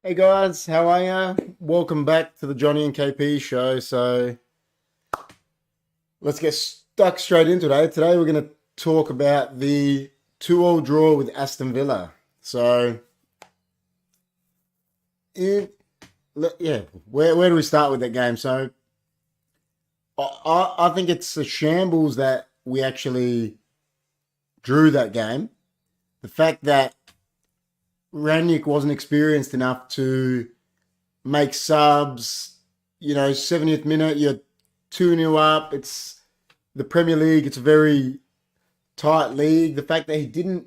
Hey guys, how are you? Welcome back to the Johnny and KP show. So let's get stuck straight into it. Today we're going to talk about the 2-all draw with Aston Villa. So, in, yeah, where do we start with that game? So I think it's a shambles that we actually drew that game. The fact that Ranić wasn't experienced enough to make subs, 70th minute, you're 2-0 up. It's the Premier League, it's a very tight league. The fact that he didn't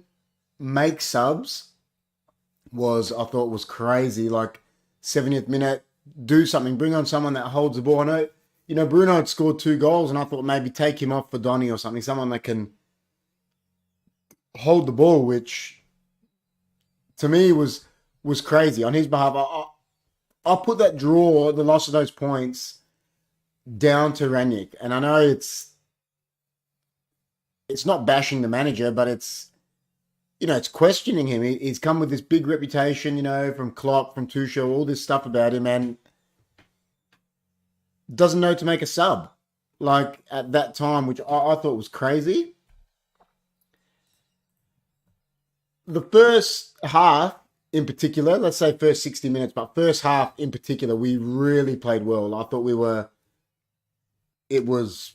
make subs I thought was crazy. Like 70th minute, do something, bring on someone that holds the ball. I know, Bruno had scored 2 goals, and I thought maybe take him off for Donny or something, someone that can hold the ball, which to me was crazy on his behalf. I'll put that draw, the loss of those points, down to Ranić. And I know it's not bashing the manager, but it's questioning him. He's come with this big reputation, from Klopp, from Tuchel, all this stuff about him, and doesn't know to make a sub. Like at that time, which I thought was crazy. The first half, in particular, let's say first 60 minutes, but first half in particular, we really played well. I thought it was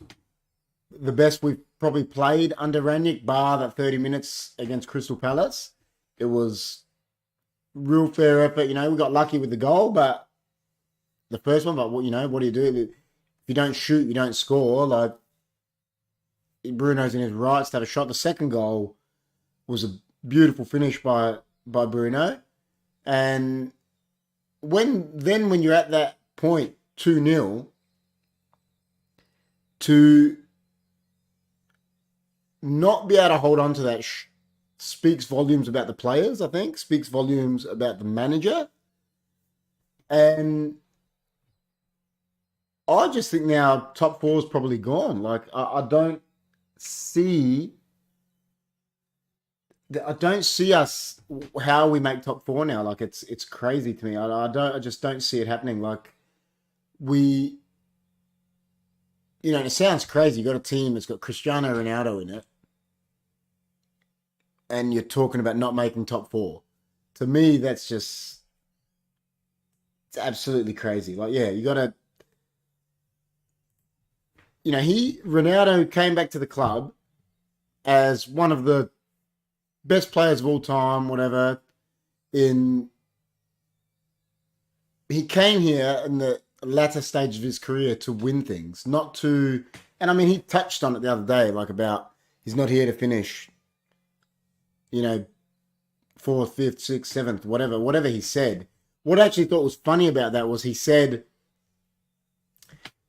the best we've probably played under Ranić, bar that 30 minutes against Crystal Palace. It was real fair effort. We got lucky with the goal, but the first one, but what do you do? If you don't shoot, you don't score. Like, Bruno's in his rights to have a shot. The second goal was a beautiful finish by Bruno. And when you're at that point, 2-0, to not be able to hold on to that speaks volumes about the players, I think, speaks volumes about the manager. And I just think now top four is probably gone. Like, I don't see us how we make top four now. Like, it's crazy to me. I just don't see it happening. Like, we, it sounds crazy. You got a team that's got Cristiano Ronaldo in it, and you're talking about not making top four. To me, it's absolutely crazy. Like, yeah, you got to, Ronaldo came back to the club as one of the best players of all time, whatever. He came here in the latter stage of his career to win things, not to. And I mean, he touched on it the other day, like about he's not here to finish, fourth, fifth, sixth, seventh, whatever he said. What I actually thought was funny about that was he said,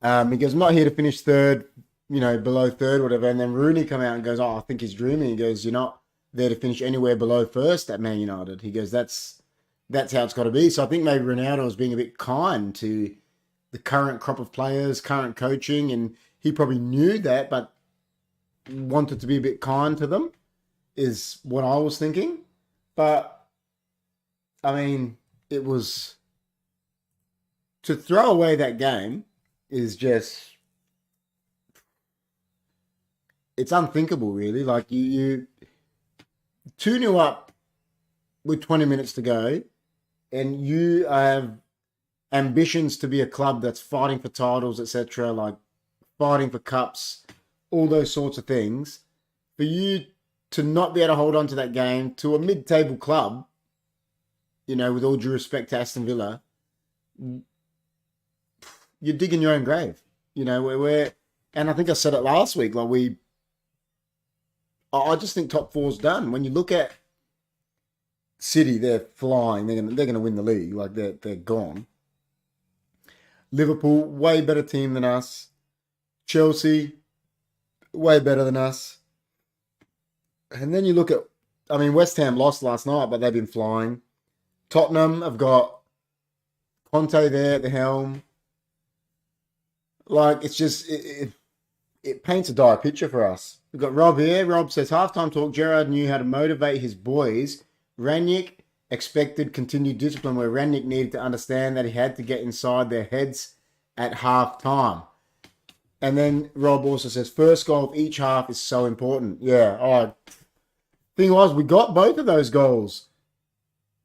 he goes, "I'm not here to finish third, below third, whatever." And then Rooney come out and goes, "Oh, I think he's dreaming." He goes, "You're not there to finish anywhere below first at Man United." He goes, that's how it's got to be. So I think maybe Ronaldo was being a bit kind to the current crop of players, current coaching, and he probably knew that, but wanted to be a bit kind to them, is what I was thinking. But, I mean, it was, to throw away that game is just, it's unthinkable, really. Like, you 2-0 up with 20 minutes to go, and you have ambitions to be a club that's fighting for titles, etc., like fighting for cups, all those sorts of things. For you to not be able to hold on to that game to a mid-table club, with all due respect to Aston Villa, you're digging your own grave. And I think I said it last week, like I just think top four's done. When you look at City, they're flying. They're gonna win the league. Like, they're gone. Liverpool, way better team than us. Chelsea, way better than us. And then you look at, I mean, West Ham lost last night, but they've been flying. Tottenham have got Conte there at the helm. Like, it's just, it paints a dire picture for us. We've got Rob here. Rob says, halftime talk, Gerrard knew how to motivate his boys. Ranić expected continued discipline where Rangnick needed to understand that he had to get inside their heads at half time. And then Rob also says, first goal of each half is so important. Yeah, all right. Thing was, we got both of those goals,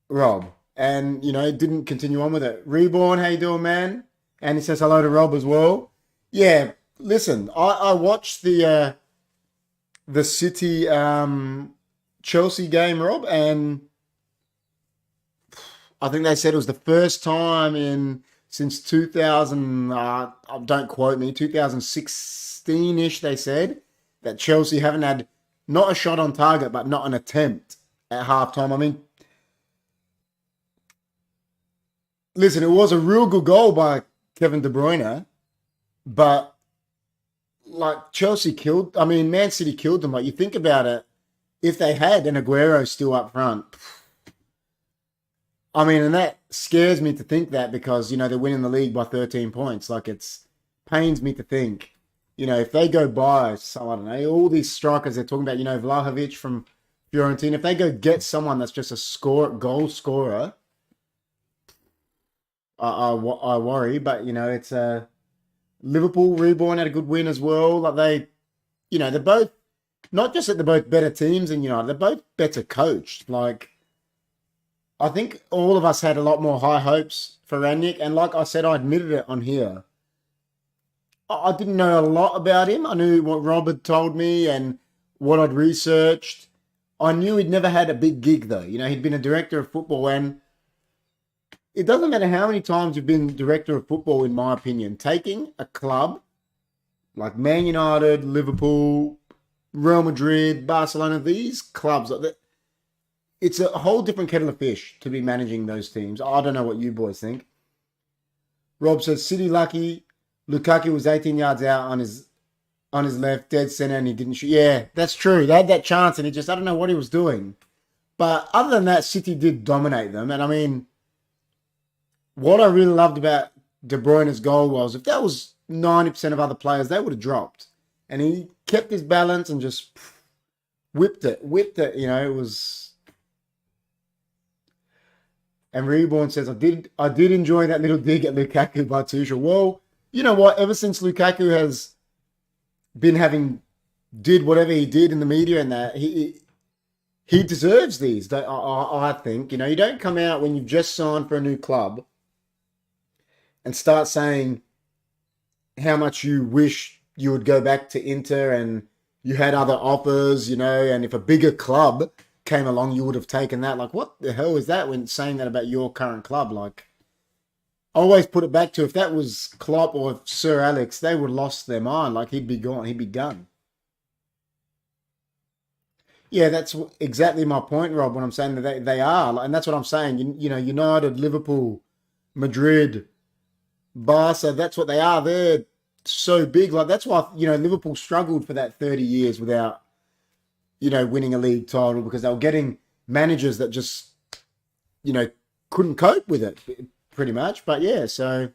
Rob. And, it didn't continue on with it. Reborn, how you doing, man? And he says hello to Rob as well. Yeah, listen, I watched the City Chelsea game, Rob, and I think they said it was the first time since 2000, don't quote me, 2016-ish, they said, that Chelsea haven't had not a shot on target, but not an attempt at halftime. I mean, listen, it was a real good goal by Kevin De Bruyne, but like Man City killed them. Like, you think about it, if they had an Aguero still up front, I mean, and that scares me to think that because, they're winning the league by 13 points. Like, pains me to think, if they go by, so I don't know, all these strikers they're talking about, Vlahovic from Fiorentina, if they go get someone that's just a goal scorer, I worry. But, it's Liverpool Reborn had a good win as well. Like they're both, not just that they're both better teams than United, they're both better coached. Like, I think all of us had a lot more high hopes for Rangnick. And like I said, I admitted it on here. I didn't know a lot about him. I knew what Rob had told me and what I'd researched. I knew he'd never had a big gig, though. He'd been a director of football, and it doesn't matter how many times you've been director of football, in my opinion. Taking a club like Man United, Liverpool, Real Madrid, Barcelona, these clubs, it's a whole different kettle of fish to be managing those teams. I don't know what you boys think. Rob says, City lucky. Lukaku was 18 yards out on his left, dead center, and he didn't shoot. Yeah, that's true. They had that chance, and I don't know what he was doing. But other than that, City did dominate them. And I mean, what I really loved about De Bruyne's goal was, if that was 90% of other players, they would have dropped. And he kept his balance and just whipped it. It was... And Reborn says, I did enjoy that little dig at Lukaku by Tuchel. Well, you know what? Ever since Lukaku has been did whatever he did in the media and that, he deserves these. I think. You don't come out when you've just signed for a new club and start saying how much you wish you would go back to Inter and you had other offers, and if a bigger club came along, you would have taken that. Like, what the hell is that when saying that about your current club? Like, I always put it back to, if that was Klopp or Sir Alex, they would have lost their mind. Like, he'd be gone. He'd be done. Yeah, that's exactly my point, Rob, when I'm saying that they are. And that's what I'm saying. United, Liverpool, Madrid, Barca, that's what they are. They're so big. Like, that's why, Liverpool struggled for that 30 years without, winning a league title, because they were getting managers that just, couldn't cope with it, pretty much. But yeah, so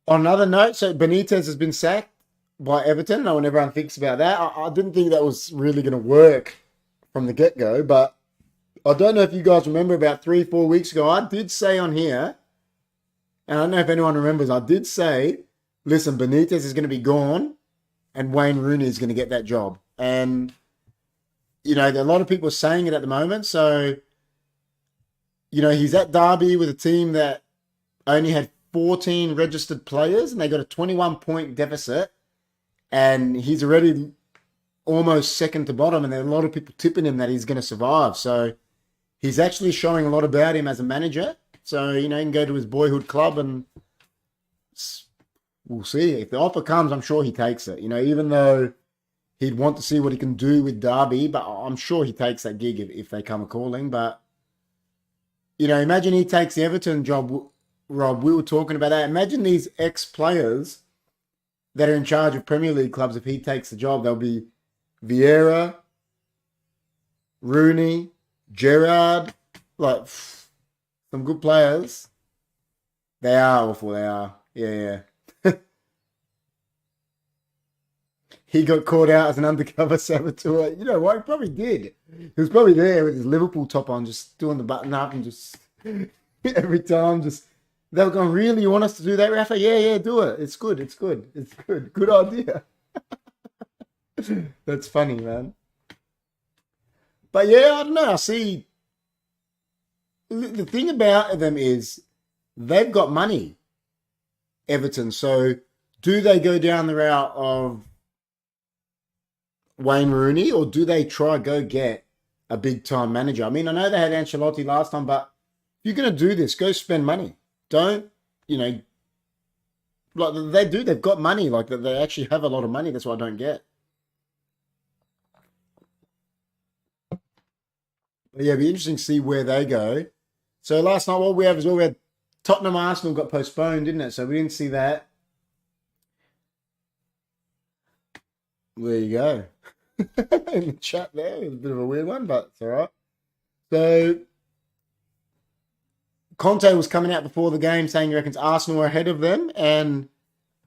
on another note, so Benitez has been sacked by Everton. I know when everyone thinks about that, I didn't think that was really going to work from the get-go, but I don't know if you guys remember, about 3-4 weeks ago, I did say on here, and I don't know if anyone remembers, I did say, listen, Benitez is going to be gone and Wayne Rooney is going to get that job. And, there are a lot of people saying it at the moment. So, he's at Derby with a team that only had 14 registered players and they got a 21-point deficit. And he's already almost second to bottom. And there are a lot of people tipping him that he's going to survive. So, he's actually showing a lot about him as a manager. So, he can go to his boyhood club and we'll see. If the offer comes, I'm sure he takes it. Even though he'd want to see what he can do with Derby, but I'm sure he takes that gig if they come a-calling. But, imagine he takes the Everton job, Rob. We were talking about that. Imagine these ex-players that are in charge of Premier League clubs. If he takes the job, they'll be Vieira, Rooney, Gerrard, like some good players. They are awful. They are. Yeah. he got caught out as an undercover saboteur. You know what? He probably did. He was probably there with his Liverpool top on, just doing the button up and just every time just they were going, really, you want us to do that, Rafa? Yeah, yeah, do it. It's good. It's good. It's good. Good idea. That's funny, man. But yeah, I don't know. I see the thing about them is they've got money, Everton. So do they go down the route of Wayne Rooney, or do they try go get a big time manager? I mean, I know they had Ancelotti last time, but if you're going to do this, go spend money. Don't, you know, like they do. They've got money. Like they actually have a lot of money. That's what I don't get. But yeah, it'd be interesting to see where they go. So last night, what we have is we had Tottenham Arsenal got postponed, didn't it? So we didn't see that. There you go. In the chat there, it was a bit of a weird one, but it's all right. So Conte was coming out before the game saying he reckons Arsenal are ahead of them, and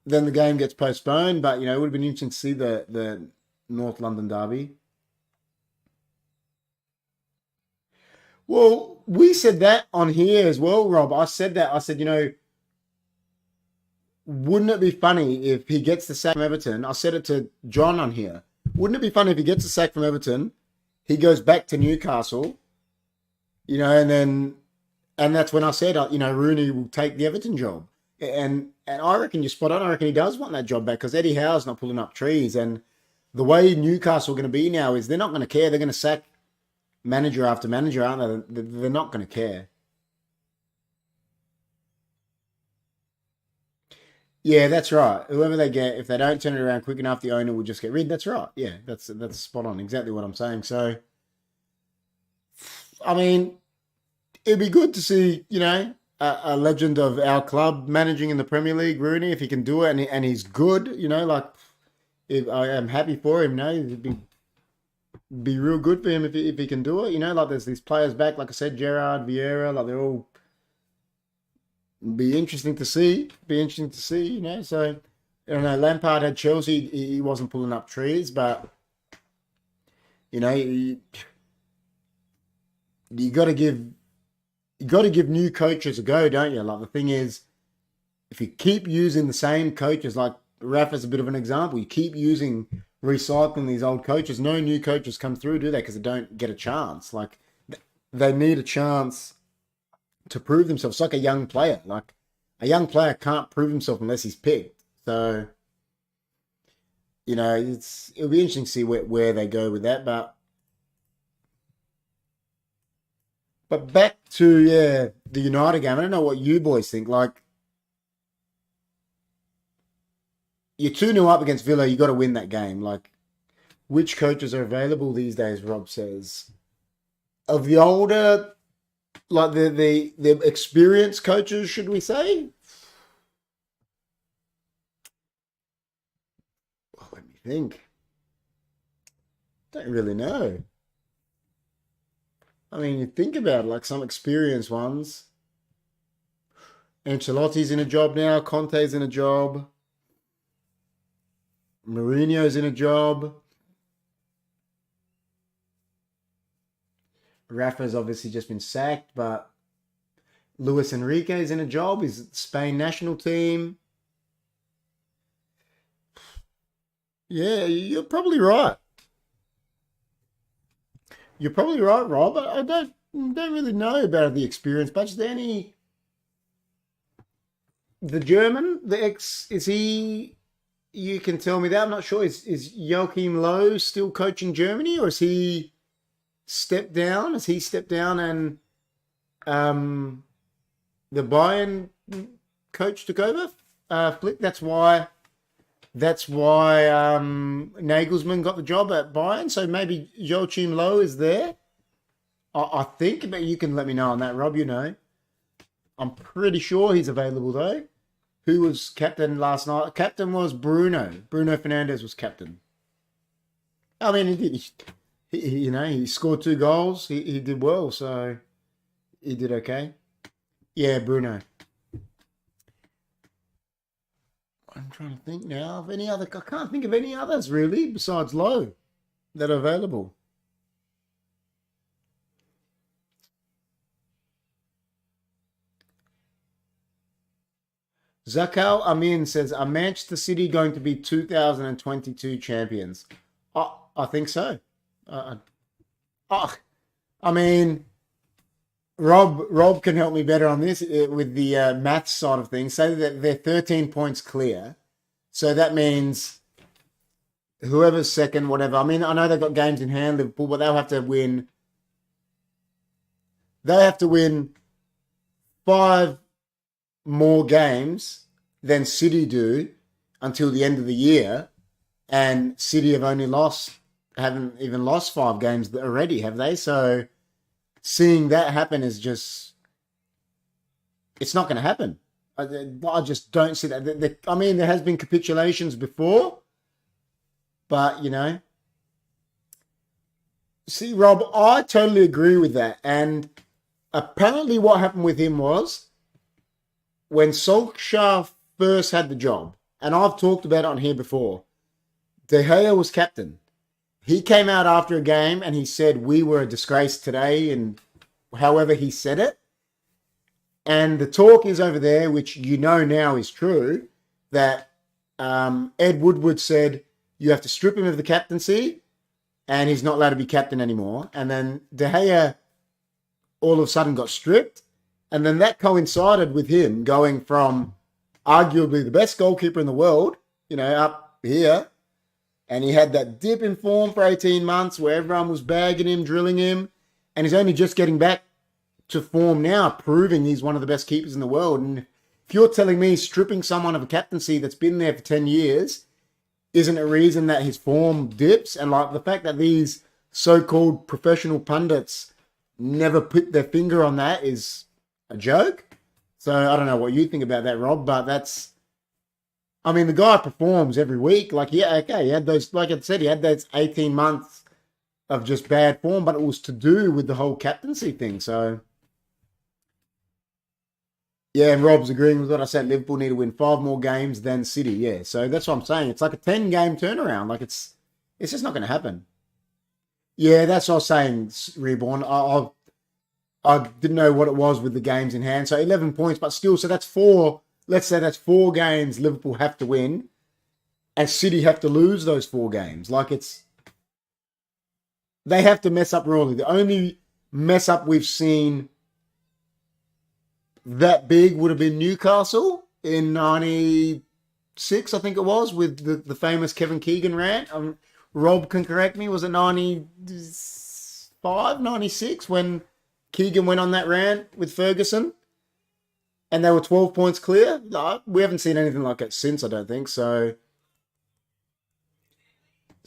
then the game gets postponed. But, you know, it would have been interesting to see the North London derby. Well, we said that on here as well, Rob. I said that. I said, you know, wouldn't it be funny if he gets the sack from Everton? I said it to John on here. Wouldn't it be funny if he gets the sack from Everton, he goes back to Newcastle, you know, and that's when I said, you know, Rooney will take the Everton job. And I reckon you're spot on. I reckon he does want that job back because Eddie Howe's not pulling up trees. And the way Newcastle are going to be now is they're not going to care. They're going to sack manager after manager, aren't they? They're not going to care. Yeah, that's right. Whoever they get, if they don't turn it around quick enough, the owner will just get rid. That's right. Yeah, that's spot on. Exactly what I'm saying. So, I mean, it'd be good to see, you know, a legend of our club managing in the Premier League, Rooney, if he can do it, and he's good, you know, like if I am happy for him. You know, it'd be real good for him if he can do it. You know, like there's these players back, like I said, Gerrard, Vieira, like they're all be interesting to see. Be interesting to see, you know. So I don't know. Lampard had Chelsea. He wasn't pulling up trees, but you know, you got to give new coaches a go, don't you? Like the thing is, if you keep using the same coaches, like Rafa's a bit of an example, you keep recycling these old coaches. No new coaches come through, do they? Because they don't get a chance. Like they need a chance to prove themselves. It's like a young player. Like a young player can't prove himself unless he's picked. So you know, it'll be interesting to see where they go with that. But back to the United game. I don't know what you boys think. Like you're 2-0 up against Villa, you got to win that game. Like which coaches are available these days? Rob says of the older, like the experienced coaches, should we say? Well, let me think. Don't really know. I mean, you think about it, like some experienced ones. Ancelotti's in a job now. Conte's in a job. Mourinho's in a job. Rafa's obviously just been sacked, but Luis Enrique's in a job. He's at the Spain national team. Yeah, you're probably right. You're probably right, Rob. I don't really know about the experience, but is there any the German, the ex is he you can tell me that. I'm not sure. Is Joachim Low still coaching Germany or is he stepped down? Has he stepped down and um the Bayern coach took over? Flick. That's why Nagelsmann got the job at Bayern. So maybe Joachim Low is there. I think, but you can let me know on that, Rob. You know, I'm pretty sure he's available though. Who was captain last night? Captain was Bruno. Bruno Fernandes was captain. I mean, you know, he scored 2 goals. He did well, so he did okay. Yeah, Bruno. I'm trying to think now of any other. I can't think of any others really besides Low that are available. Zakal Amin says, "Are Manchester City going to be 2022 champions?" I think so. Uh, uh, I mean, Rob can help me better on this with the maths side of things. Say that they're 13 points clear, so that means whoever's second, whatever. I mean, I know they've got games in hand, Liverpool, but they'll have to win. They have to win 5 more games than City do until the end of the year, and City haven't even lost 5 games already, have they? So seeing that happen is just, it's not going to happen. I just don't see that. I mean, there has been capitulations before, but see, Rob, I totally agree with that. And apparently, what happened with him was when Solskjaer first had the job, and I've talked about it on here before, De Gea was captain. He came out after a game and he said, "We were a disgrace today," and however he said it. And the talk is over there, which now is true, that Ed Woodward said, you have to strip him of the captaincy and he's not allowed to be captain anymore. And then De Gea all of a sudden got stripped. And then that coincided with him going from arguably the best goalkeeper in the world, up here. And he had that dip in form for 18 months where everyone was bagging him, drilling him. And he's only just getting back to form now, proving he's one of the best keepers in the world. And if you're telling me stripping someone of a captaincy that's been there for 10 years isn't a reason that his form dips, and like the fact that these so-called professional pundits never put their finger on that is a joke. So I don't know what you think about that, Rob, but the guy performs every week. Like, yeah, okay, he had those, like I said, he had those 18 months of just bad form, but it was to do with the whole captaincy thing. So, yeah, and Rob's agreeing with what I said. Liverpool need to win 5 more games than City. Yeah, so that's what I'm saying. It's like a 10-game turnaround. Like, it's just not going to happen. Yeah, that's what I was saying, Reborn. I didn't know what it was with the games in hand. So 11 points, but still, so that's 4. Let's say that's 4 games Liverpool have to win, and City have to lose those 4 games. Like, they have to mess up royally. The only mess up we've seen that big would have been Newcastle in 96, I think it was, with the famous Kevin Keegan rant. Rob can correct me. Was it 95, 96 when Keegan went on that rant with Ferguson? And they were 12 points clear? No, we haven't seen anything like that since, I don't think. So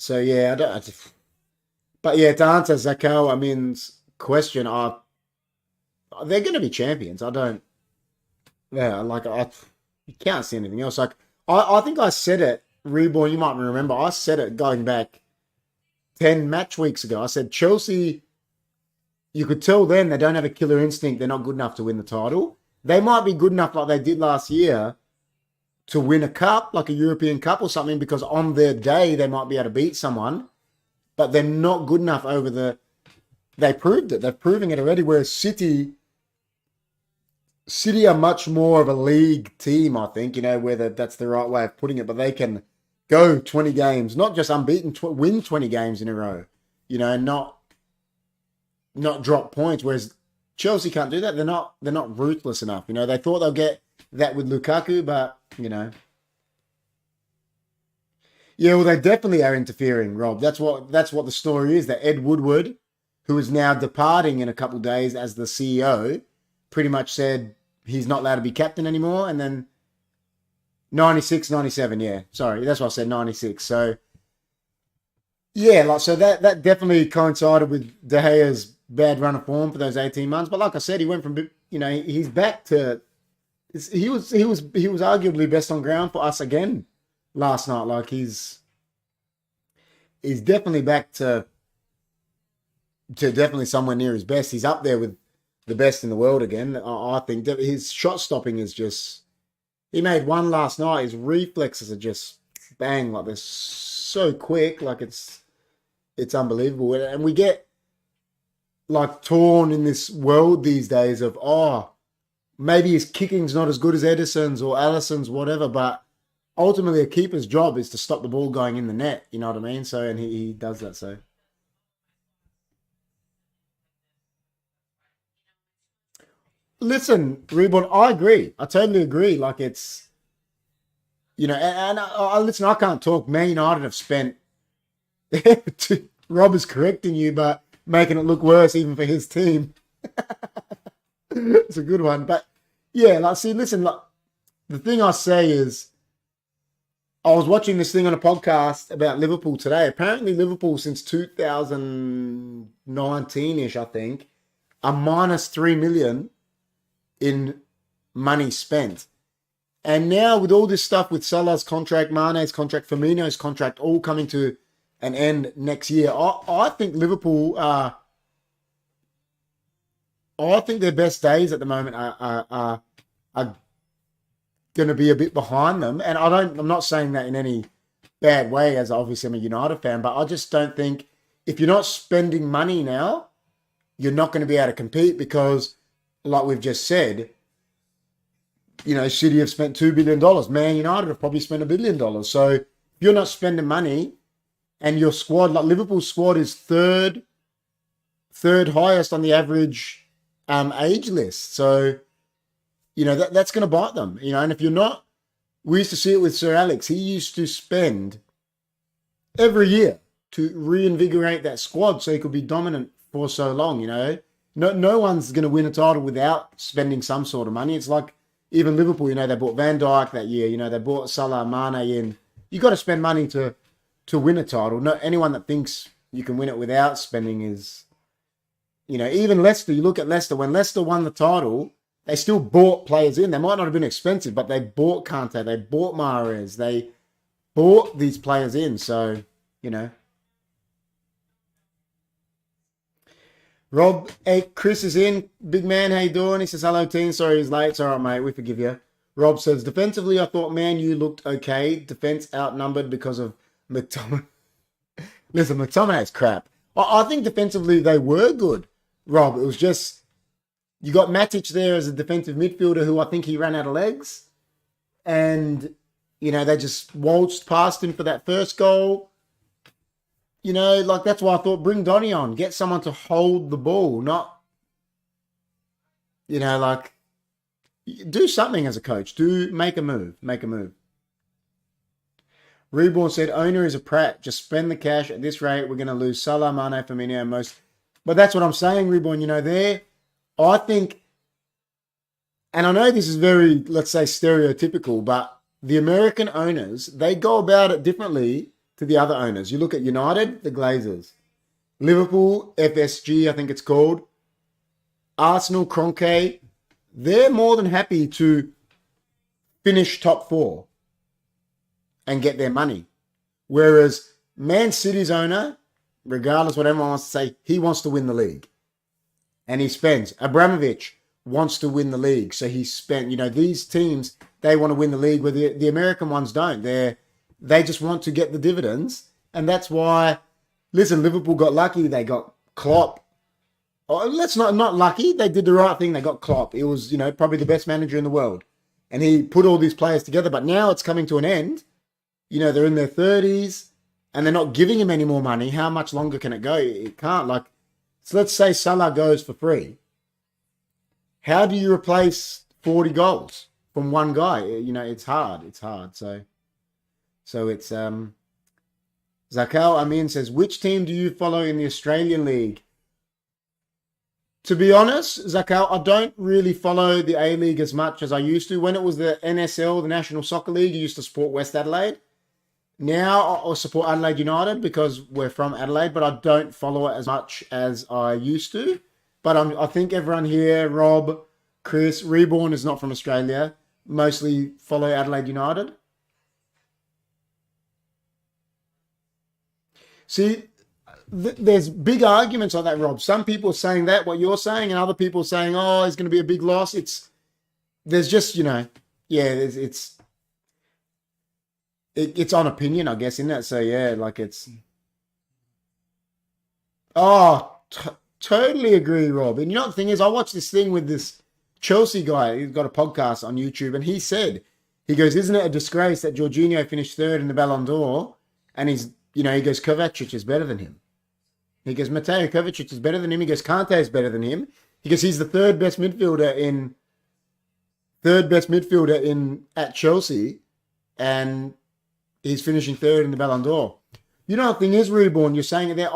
yeah, I don't. But yeah, to answer Zakal Amin's question, they're going to be champions. I don't. Yeah, you can't see anything else. Like, I think I said it, Reborn, you might remember. I said it going back 10 match weeks ago. I said Chelsea, you could tell then they don't have a killer instinct. They're not good enough to win the title. They might be good enough like they did last year to win a cup, like a European Cup or something, because on their day they might be able to beat someone, but they're not good enough they proved it. They're proving it already, whereas City are much more of a league team, I think, whether that's the right way of putting it, but they can go 20 games, not just unbeaten, win 20 games in a row, not drop points, whereas Chelsea can't do that. They're not ruthless enough. They thought they'll get that with Lukaku, but, Yeah, well, they definitely are interfering, Rob. That's what the story is, that Ed Woodward, who is now departing in a couple of days as the CEO, pretty much said he's not allowed to be captain anymore. And then 96, 97, yeah. Sorry, that's what I said, 96. So, yeah, so that definitely coincided with De Gea's bad run of form for those 18 months. But like I said, he went from, he's back to, he was arguably best on ground for us again last night. Like, he's definitely back to definitely somewhere near his best. He's up there with the best in the world again. I think his shot stopping is just, He made one last night. His reflexes are just bang, like they're so quick, like it's unbelievable. And we get like torn in this world these days of maybe his kicking's not as good as Edison's or Allison's, whatever, but ultimately a keeper's job is to stop the ball going in the net, you know what I mean? So and he does that. So listen, Reborn, I agree. I totally agree. Like it's and listen, I can't talk. Man United have spent Rob is correcting you, but making it look worse even for his team. It's a good one. But yeah, like see, listen, like the thing I say is I was watching this thing on a podcast about Liverpool today. Apparently Liverpool since 2019-ish, I think, are minus 3 million in money spent. And now with all this stuff with Salah's contract, Mane's contract, Firmino's contract all coming to an end next year, I think Liverpool I think their best days at the moment are going to be a bit behind them. And I'm not saying that in any bad way, as obviously I'm a United fan, but I just don't think if you're not spending money now, you're not going to be able to compete because, like we've just said, City have spent $2 billion. Man United have probably spent $1 billion. So if you're not spending money and your squad, like Liverpool's squad is third highest on the average age list. So, that's going to bite them, and if you're not, we used to see it with Sir Alex. He used to spend every year to reinvigorate that squad so he could be dominant for so long, No one's going to win a title without spending some sort of money. It's like even Liverpool, they bought Van Dijk that year, they bought Salah, Mane in. You got to spend money to win a title. No, anyone that thinks you can win it without spending is, even Leicester, you look at Leicester, when Leicester won the title, they still bought players in. They might not have been expensive, but they bought Kante, they bought Mahrez, they bought these players in. So, Rob, hey, Chris is in. Big man, how you doing? He says, hello, team. Sorry he's late. It's all right, mate. We forgive you. Rob says, defensively, I thought Man U looked okay. Defense outnumbered because of McTominay. Listen, McTominay's crap. I think defensively they were good, Rob. It was just, you got Matic there as a defensive midfielder who I think he ran out of legs. And, they just waltzed past him for that first goal. That's why I thought bring Donny on. Get someone to hold the ball, not, do something as a coach. Make a move. Reborn said, owner is a prat. Just spend the cash. At this rate, we're going to lose Salah, Mane, Firmino, most. But that's what I'm saying, Reborn. I think, and I know this is very, let's say, stereotypical, but the American owners, they go about it differently to the other owners. You look at United, the Glazers. Liverpool, FSG, I think it's called. Arsenal, Kroenke. They're more than happy to finish top four and get their money. Whereas Man City's owner, regardless what everyone wants to say, he wants to win the league. And he spends. Abramovich wants to win the league. So he spent, these teams, they want to win the league where the American ones don't. They just want to get the dividends. And that's why, listen, Liverpool got lucky. They got Klopp. Oh, let's not lucky. They did the right thing. They got Klopp. It was, probably the best manager in the world. And he put all these players together. But now it's coming to an end. They're in their 30s and they're not giving him any more money. How much longer can it go? It can't. So let's say Salah goes for free. How do you replace 40 goals from one guy? It's hard. So it's Zakal Amin says, which team do you follow in the Australian League? To be honest, Zakal, I don't really follow the A-League as much as I used to. When it was the NSL, the National Soccer League, I used to support West Adelaide. Now I support Adelaide United because we're from Adelaide, but I don't follow it as much as I used to. But I think everyone here, Rob, Chris, Reborn is not from Australia, mostly follow Adelaide United. See, there's big arguments on that, Rob. Some people are saying that, what you're saying, and other people are saying, oh, it's going to be a big loss. There's just, yeah, it's on opinion, I guess, isn't it? So yeah, like it's oh, totally agree, Rob. And you know the thing is, I watched this thing with this Chelsea guy. He's got a podcast on YouTube, and he said, he goes, "Isn't it a disgrace that Jorginho finished third in the Ballon d'Or, and he goes, Kovacic is better than him. He goes, Mateo Kovacic is better than him. He goes, Kante is better than him. He goes, he's the third best midfielder in at Chelsea, and he's finishing third in the Ballon d'Or." You know, the thing is, Reborn, you're saying it there.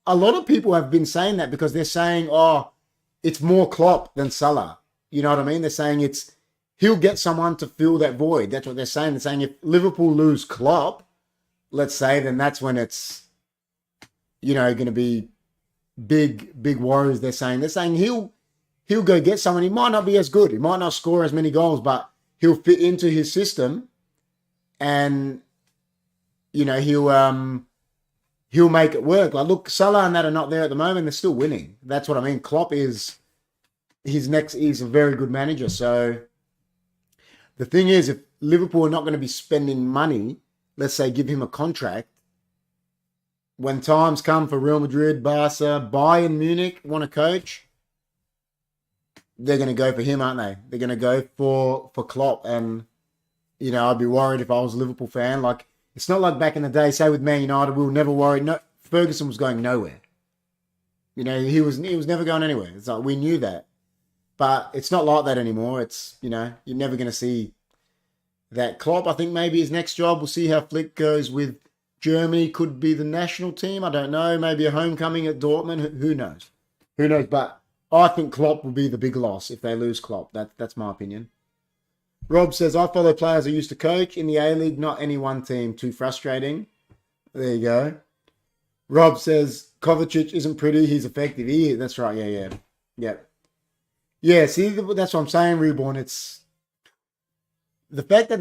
A lot of people have been saying that because they're saying, oh, it's more Klopp than Salah. You know what I mean? They're saying he'll get someone to fill that void. That's what they're saying. They're saying if Liverpool lose Klopp, let's say, then that's when it's, going to be big worries. They're saying he'll go get someone. He might not be as good. He might not score as many goals, but he'll fit into his system, and he'll make it work. Like, look, Salah and that are not there at the moment. They're still winning. That's what I mean. Klopp he's a very good manager. So the thing is, if Liverpool are not going to be spending money, let's say give him a contract, when times come for Real Madrid, Barca, Bayern Munich want a coach, they're going to go for him, aren't they? They're going to go for Klopp. And, I'd be worried if I was a Liverpool fan. Like, it's not like back in the day, say with Man United, we were never worried. No, Ferguson was going nowhere. He was never going anywhere. It's like, we knew that. But it's not like that anymore. It's, you're never going to see that. Klopp, I think maybe his next job, we'll see how Flick goes with Germany. Could be the national team. I don't know. Maybe a homecoming at Dortmund. Who knows? Who knows? But I think Klopp will be the big loss if they lose Klopp. That's my opinion. Rob says, I follow players I used to coach in the A-League, not any one team. Too frustrating. There you go. Rob says, Kovacic isn't pretty. He's effective. He is. That's right. Yeah. Yeah, see, that's what I'm saying, Reborn. It's the fact that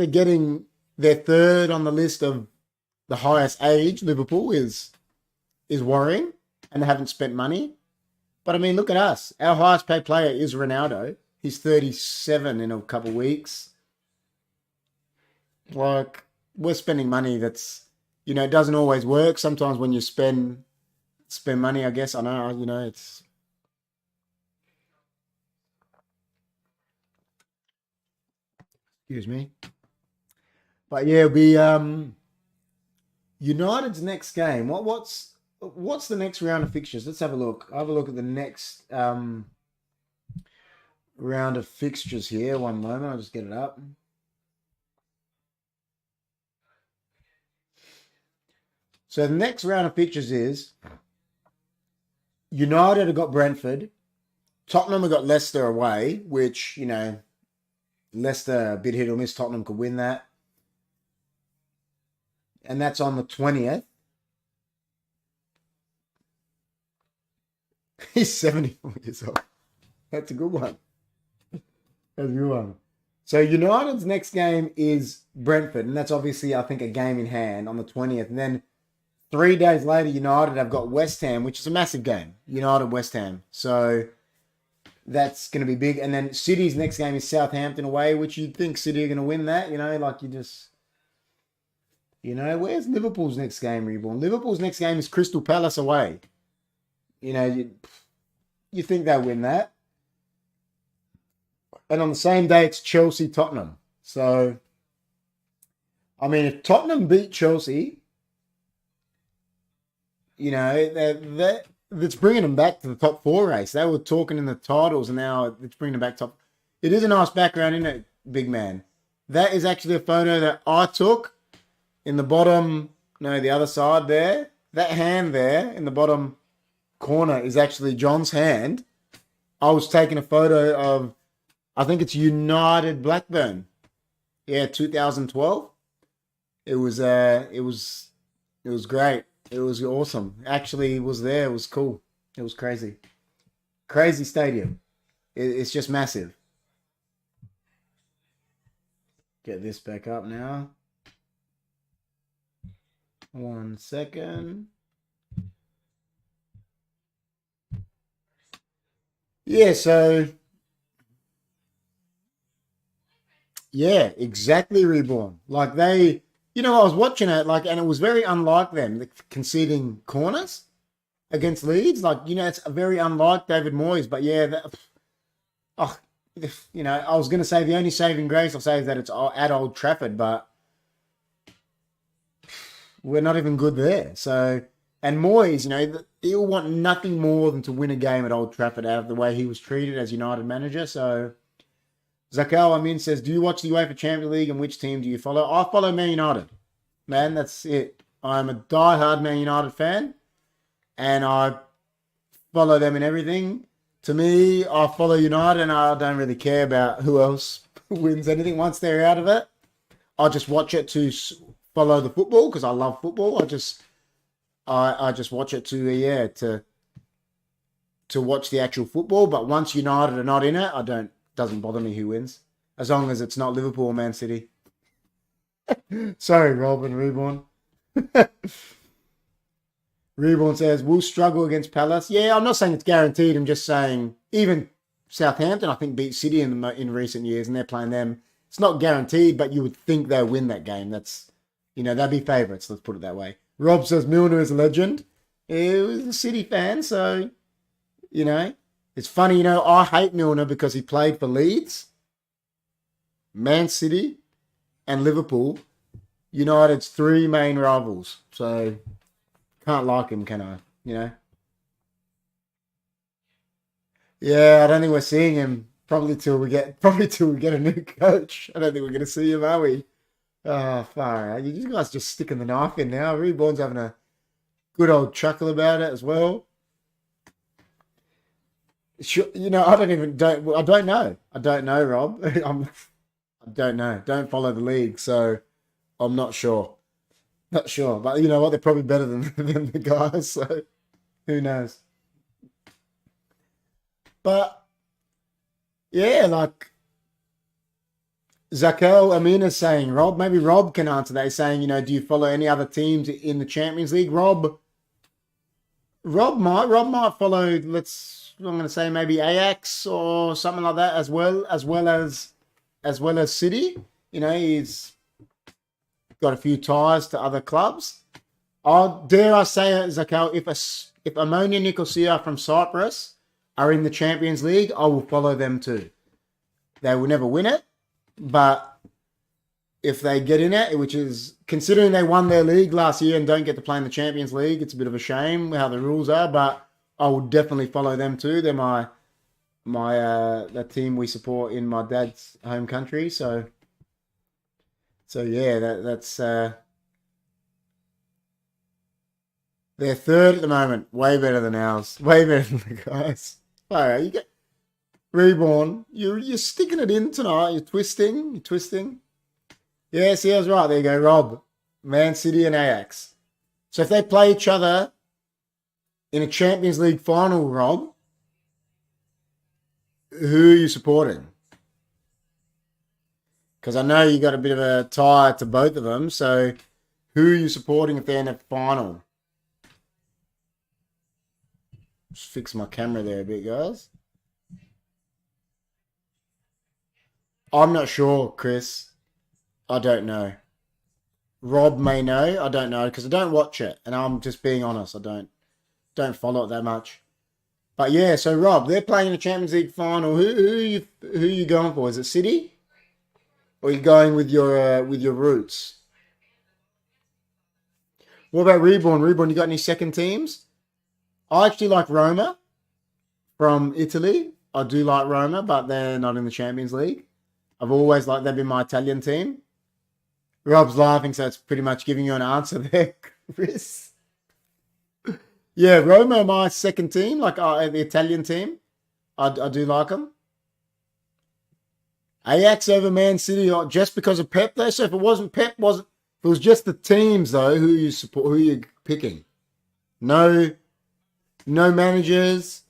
they're third on the list of the highest age, Liverpool, is worrying, and they haven't spent money. But, I mean, look at us. Our highest paid player is Ronaldo. He's 37 in a couple of weeks. Like, we're spending money that's, it doesn't always work. Sometimes when you spend money, I guess, I know, it's... Excuse me. But yeah, United's next game. What's the next round of fixtures? Let's have a look. I'll have a look at the next round of fixtures here. One moment, I'll just get it up. So the next round of fixtures is United have got Brentford. Tottenham have got Leicester away, which, Leicester, a bit hit or miss. Tottenham could win that. And that's on the 20th. He's 74 years old. That's a good one. That's a good one. So United's next game is Brentford, and that's obviously, I think, a game in hand on the 20th. And then 3 days later, United have got West Ham, which is a massive game. United-West Ham. So that's going to be big. And then City's next game is Southampton away, which you'd think City are going to win that. Where's Liverpool's next game, Reborn? Liverpool's next game is Crystal Palace away. You think they'll win that. And on the same day, it's Chelsea-Tottenham. So, I mean, if Tottenham beat Chelsea, that's bringing them back to the top 4 race. They were talking in the titles, and now it's bringing them back top. It is a nice background, isn't it, big man? That is actually a photo that I took in the bottom, the other side there. That hand there in the bottom corner is actually John's hand. I was taking a photo of, I think it's United Blackburn. Yeah, 2012. It was great. It was awesome. Actually, it was there. It was cool. It was crazy. Crazy stadium. It's just massive. Get this back up now. 1 second. Yeah, so Yeah, exactly, Reborn. Like they, I was watching it, like, and it was very unlike them, like, conceding corners against Leeds. Like, it's very unlike David Moyes. But yeah, oh, I was going to say the only saving grace I'll say is that it's at Old Trafford, but we're not even good there. So, and Moyes, he'll want nothing more than to win a game at Old Trafford out of the way he was treated as United manager. So, Zakel Amin says, do you watch the UEFA Champions League and which team do you follow? I follow Man United. Man, that's it. I'm a die-hard Man United fan and I follow them in everything. To me, I follow United and I don't really care about who else wins anything once they're out of it. I just watch it to follow the football because I love football. I just watch it to watch the actual football. But once United are not in it, doesn't bother me who wins as long as it's not Liverpool or Man City. Sorry, Rob and Reborn. Reborn says, we'll struggle against Palace. Yeah, I'm not saying it's guaranteed. I'm just saying even Southampton, I think, beat City in recent years, and they're playing them. It's not guaranteed, but you would think they'll win that game. That's, they'd be favourites. Let's put it that way. Rob says Milner is a legend. He was a City fan, so, it's funny, I hate Milner because he played for Leeds, Man City, and Liverpool, United's three main rivals. So, can't like him, can I? Yeah, I don't think we're seeing him probably till we get a new coach. I don't think we're going to see him, are we? Oh, far out. You guys just sticking the knife in now. Reborn's having a good old chuckle about it as well. Sure, I don't know. I don't know, Rob. I don't know. Don't follow the league, so I'm not sure. Not sure, but you know what? They're probably better than the guys, so who knows? But yeah, like Zakel Amina's saying, Rob, maybe Rob can answer that. He's saying, do you follow any other teams in the Champions League? Rob might follow. I'm going to say maybe Ajax or something like that as well as City. He's got a few ties to other clubs. Dare I say it, Zakel, if Ammonia Nicosia from Cyprus are in the Champions League, I will follow them too. They will never win it, but if they get in it, which is considering they won their league last year and don't get to play in the Champions League, it's a bit of a shame how the rules are, but I will definitely follow them too. They're my that team we support in my dad's home country, so yeah, that's they're third at the moment. Way better than ours. Way better than the guys. Alright, you get Reborn. You're sticking it in tonight. You're twisting. Yes, I was right. There you go, Rob. Man City and Ajax. So if they play each other in a Champions League final, Rob, who are you supporting? Because I know you got a bit of a tie to both of them. So who are you supporting if they're in the final? Just fix my camera there a bit, guys. I'm not sure, Chris. I don't know. Rob may know. I don't know because I don't watch it, and I'm just being honest. I don't follow it that much. But yeah, so Rob, they're playing in the Champions League final. Who are you going for? Is it City, or are you going with your roots? What about Reborn? Reborn, you got any second teams? I actually like Roma from Italy. I do like Roma, but they're not in the Champions League. I've always liked they've been my Italian team. Rob's laughing, so it's pretty much giving you an answer there, Chris. Yeah, Roma are my second team, like the Italian team. I do like them. Ajax over Man City, just because of Pep though. So if it wasn't Pep, if it was just the teams though, who you support, who you picking? No managers.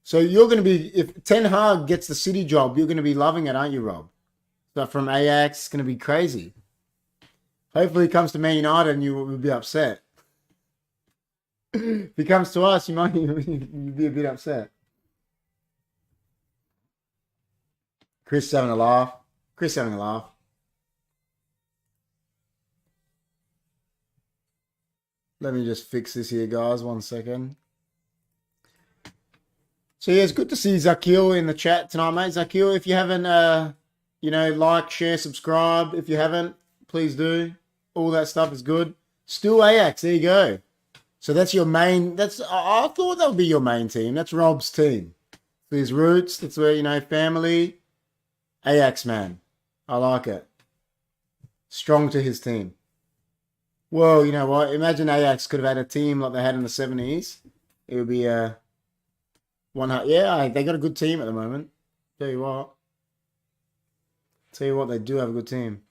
So you're going to be, if Ten Hag gets the City job, you're going to be loving it, aren't you, Rob? So from Ajax, it's going to be crazy. Hopefully he comes to Man United and you will be upset. If he comes to us, you'd be a bit upset. Chris having a laugh. Chris having a laugh. Let me just fix this here, guys. 1 second. So yeah, it's good to see Zakil in the chat tonight, mate. Zakil, if you haven't, like, share, subscribe. If you haven't, please do. All that stuff is good. Still Ajax. There you go. So that's your main. I thought that would be your main team. That's Rob's team. His roots. That's where family. Ajax, man. I like it. Strong to his team. Well, you know what? Imagine Ajax could have had a team like they had in the 70s. It would be yeah, they got a good team at the moment. Tell you what, they do have a good team.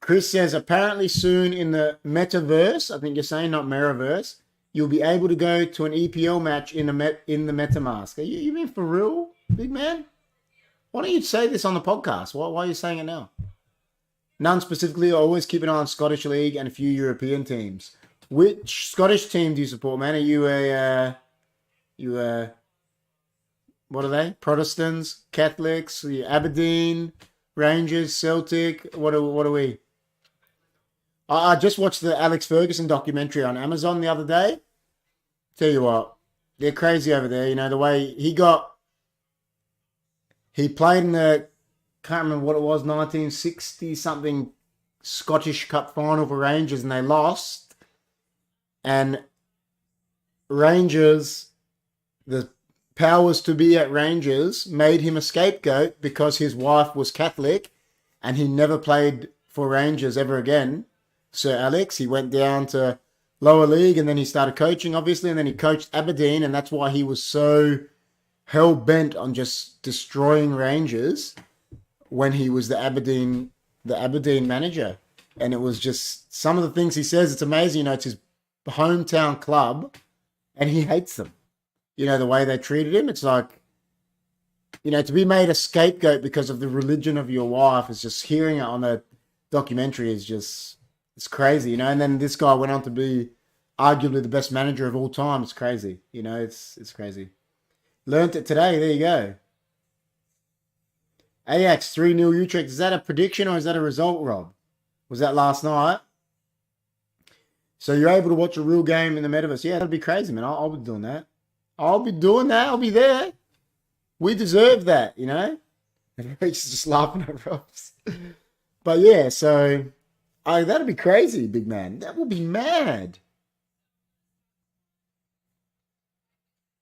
Chris says, apparently soon in the metaverse, I think you're saying, not Metaverse, you'll be able to go to an EPL match in the MetaMask. Are you mean for real, big man? Why don't you say this on the podcast? Why are you saying it now? None specifically. I always keep an eye on Scottish League and a few European teams. Which Scottish team do you support, man? Are you what are they? Protestants, Catholics, are you Aberdeen, Rangers, Celtic? What are we? I just watched the Alex Ferguson documentary on Amazon the other day. Tell you what, they're crazy over there. The way he played in the, can't remember what it was, 1960 something Scottish Cup final for Rangers, and they lost. And Rangers, the powers to be at Rangers, made him a scapegoat because his wife was Catholic, and he never played for Rangers ever again. Sir Alex, he went down to lower league, and then he started coaching, obviously, and then he coached Aberdeen, and that's why he was so hell-bent on just destroying Rangers when he was the Aberdeen manager. And it was just some of the things he says, it's amazing. It's his hometown club, and he hates them. The way they treated him, it's like, to be made a scapegoat because of the religion of your wife, is just, hearing it on a documentary is just, it's crazy, and then this guy went on to be arguably the best manager of all time. It's crazy, it's crazy. Learned it today. There you go. Ajax 3-0 Utrecht. Is that a prediction or is that a result, Rob? Was that last night? So you're able to watch a real game in the metaverse. Yeah, that'd be crazy, man. I'll be doing that. I'll be doing that. I'll be there. We deserve that, He's just laughing at Rob's. But yeah, so that'd be crazy, big man. That would be mad.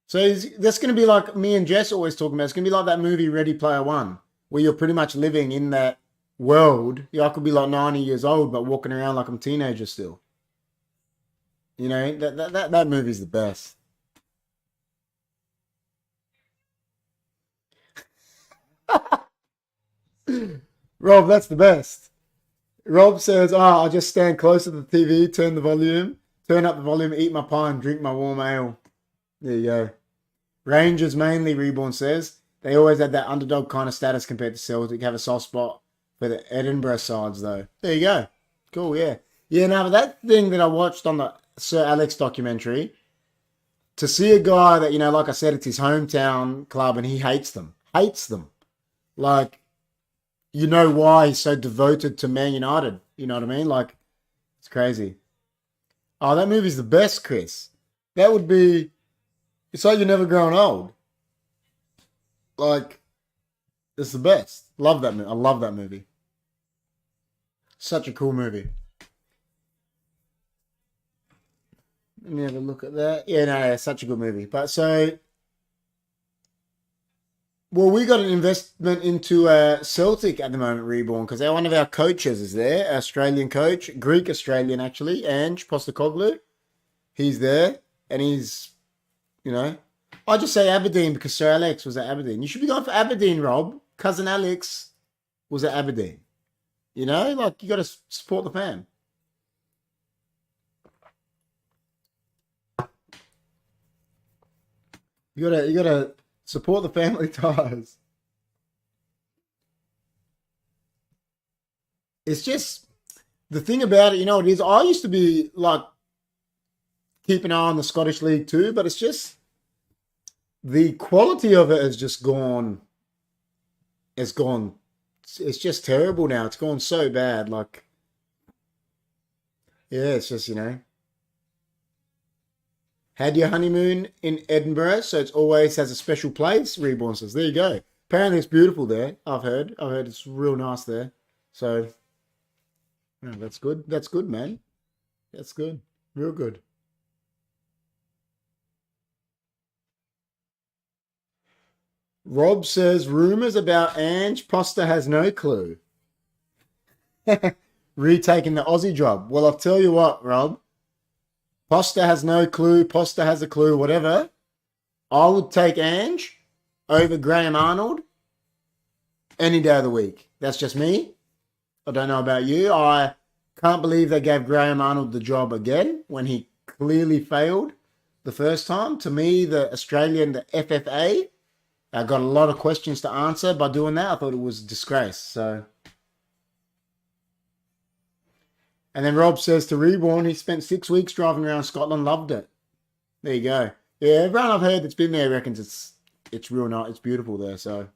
So that's going to be like me and Jess always talking about. It's going to be like that movie Ready Player One, where you're pretty much living in that world. I could be like 90 years old, but walking around like I'm a teenager still. That movie's the best. Rob, that's the best. Rob says, I'll just stand closer to the TV, turn up the volume, eat my pie and drink my warm ale. There you go. Rangers mainly, Reborn says. They always had that underdog kind of status compared to Celtic. Have a soft spot for the Edinburgh sides, though. There you go. Cool, yeah. Yeah, now, that thing that I watched on the Sir Alex documentary, to see a guy that, like I said, it's his hometown club and he hates them. Hates them. Like, why he's so devoted to Man United. You know what I mean? Like, it's crazy. Oh, that movie's the best, Chris. That would be... It's like you're never growing old. Like, it's the best. Love that movie. I love that movie. Such a cool movie. Let me have a look at that. Yeah, no, such a good movie. But so... Well, we got an investment into Celtic at the moment, Reborn, because one of our coaches is there, Australian coach, Greek-Australian actually, Ange Postecoglou. He's there, and he's... I just say Aberdeen because Sir Alex was at Aberdeen. You should be going for Aberdeen, Rob. Cousin Alex was at Aberdeen. Like, you got to support the fam. You gotta support the family ties. It's just the thing about it. It is. I used to be like keep an eye on the Scottish League too, but it's just The quality of it has just gone. It's gone. It's just terrible now. It's gone so bad. Like, yeah, it's just Had your honeymoon in Edinburgh, so it always has a special place. Reborn says, there you go. Apparently, it's beautiful there. I've heard. I've heard it's real nice there. So, yeah, that's good. That's good, man. That's good. Real good. Rob says, rumors about Ange Poster has no clue. Retaking the Aussie job. Well, I'll tell you what, Rob. Poster has no clue. Poster has a clue. Whatever. I would take Ange over Graham Arnold any day of the week. That's just me. I don't know about you. I can't believe they gave Graham Arnold the job again when he clearly failed the first time. To me, the Australian, the FFA, I got a lot of questions to answer by doing that. I thought it was a disgrace. So, and then Rob says to Reborn, he spent 6 weeks driving around Scotland, loved it. There you go. Yeah, everyone I've heard that's been there reckons it's real nice. It's beautiful there. So,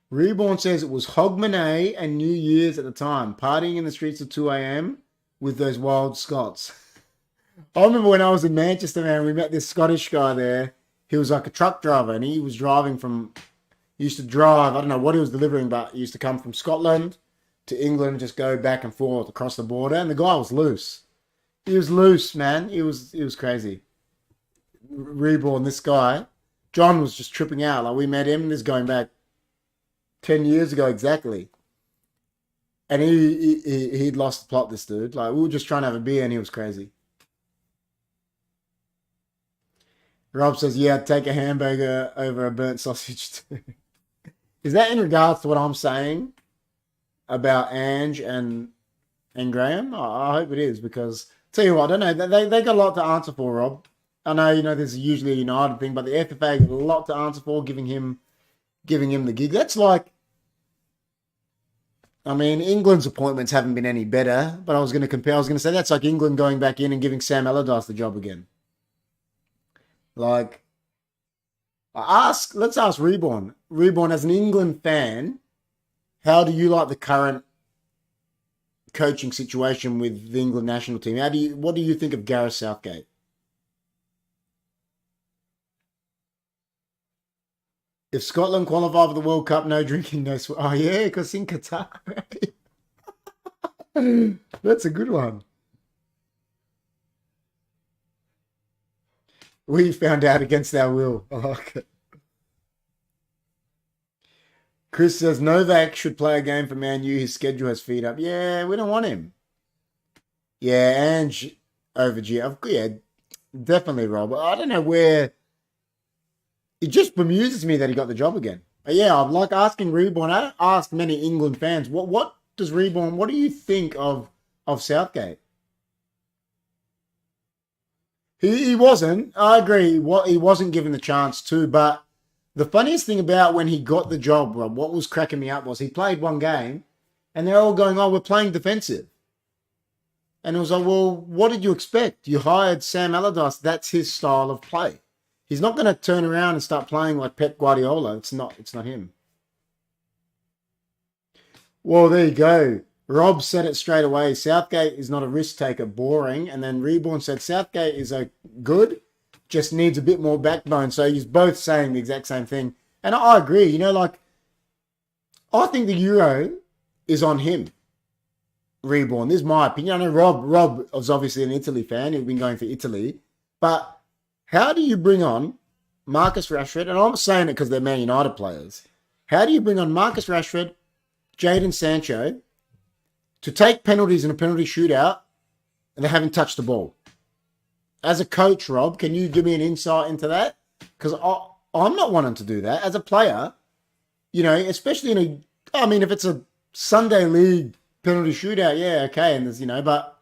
Reborn says it was Hogmanay and New Year's at the time, partying in the streets at 2 a.m. with those wild Scots. I remember when I was in Manchester, man, we met this Scottish guy there. He was like a truck driver, and he was driving from, he used to drive, I don't know what he was delivering, but he used to come from Scotland to England, just go back and forth across the border, and the guy was loose. He was loose, man. He was crazy. Reborn, this guy, John was just tripping out. Like, we met him, and this is going back 10 years ago exactly. And he'd lost the plot, this dude. Like, we were just trying to have a beer, and he was crazy. Rob says, yeah, I'd take a hamburger over a burnt sausage too. Is that in regards to what I'm saying about Ange and Graham? I hope it is, because tell you what, I don't know. They got a lot to answer for, Rob. I know this is usually a United thing, but the FFA got a lot to answer for, giving him the gig. That's like, I mean, England's appointments haven't been any better, but I was going to say that's like England going back in and giving Sam Allardyce the job again. Like, let's ask Reborn. Reborn, as an England fan, how do you like the current coaching situation with the England national team? What do you think of Gareth Southgate? If Scotland qualify for the World Cup, no drinking, no swear. Oh yeah, because in Qatar. That's a good one. We found out against our will. I like it. Chris says Novak should play a game for Man U. His schedule has feet up. Yeah, we don't want him. Yeah, Ange over G. Yeah, definitely, Rob. I don't know where. It just bemuses me that he got the job again. But yeah, I'm like asking Reborn. I don't ask many England fans. What does Reborn? What do you think of Southgate? He wasn't. I agree. He wasn't given the chance to. But the funniest thing about when he got the job, Rob, what was cracking me up was he played one game, and they're all going, "Oh, we're playing defensive." And it was like, well, what did you expect? You hired Sam Allardyce. That's his style of play. He's not going to turn around and start playing like Pep Guardiola. It's not him. Well, there you go. Rob said it straight away. Southgate is not a risk taker, boring. And then Reborn said Southgate is a good, just needs a bit more backbone. So he's both saying the exact same thing. And I agree. Like, I think the Euro is on him. Reborn. This is my opinion. I know Rob was obviously an Italy fan. He'd been going for Italy. But how do you bring on Marcus Rashford? And I'm saying it because they're Man United players. How do you bring on Marcus Rashford, Jadon Sancho, to take penalties in a penalty shootout and they haven't touched the ball? As a coach, Rob, can you give me an insight into that? Because I'm not wanting to do that. As a player, especially if it's a Sunday League penalty shootout, yeah, okay. And there's, but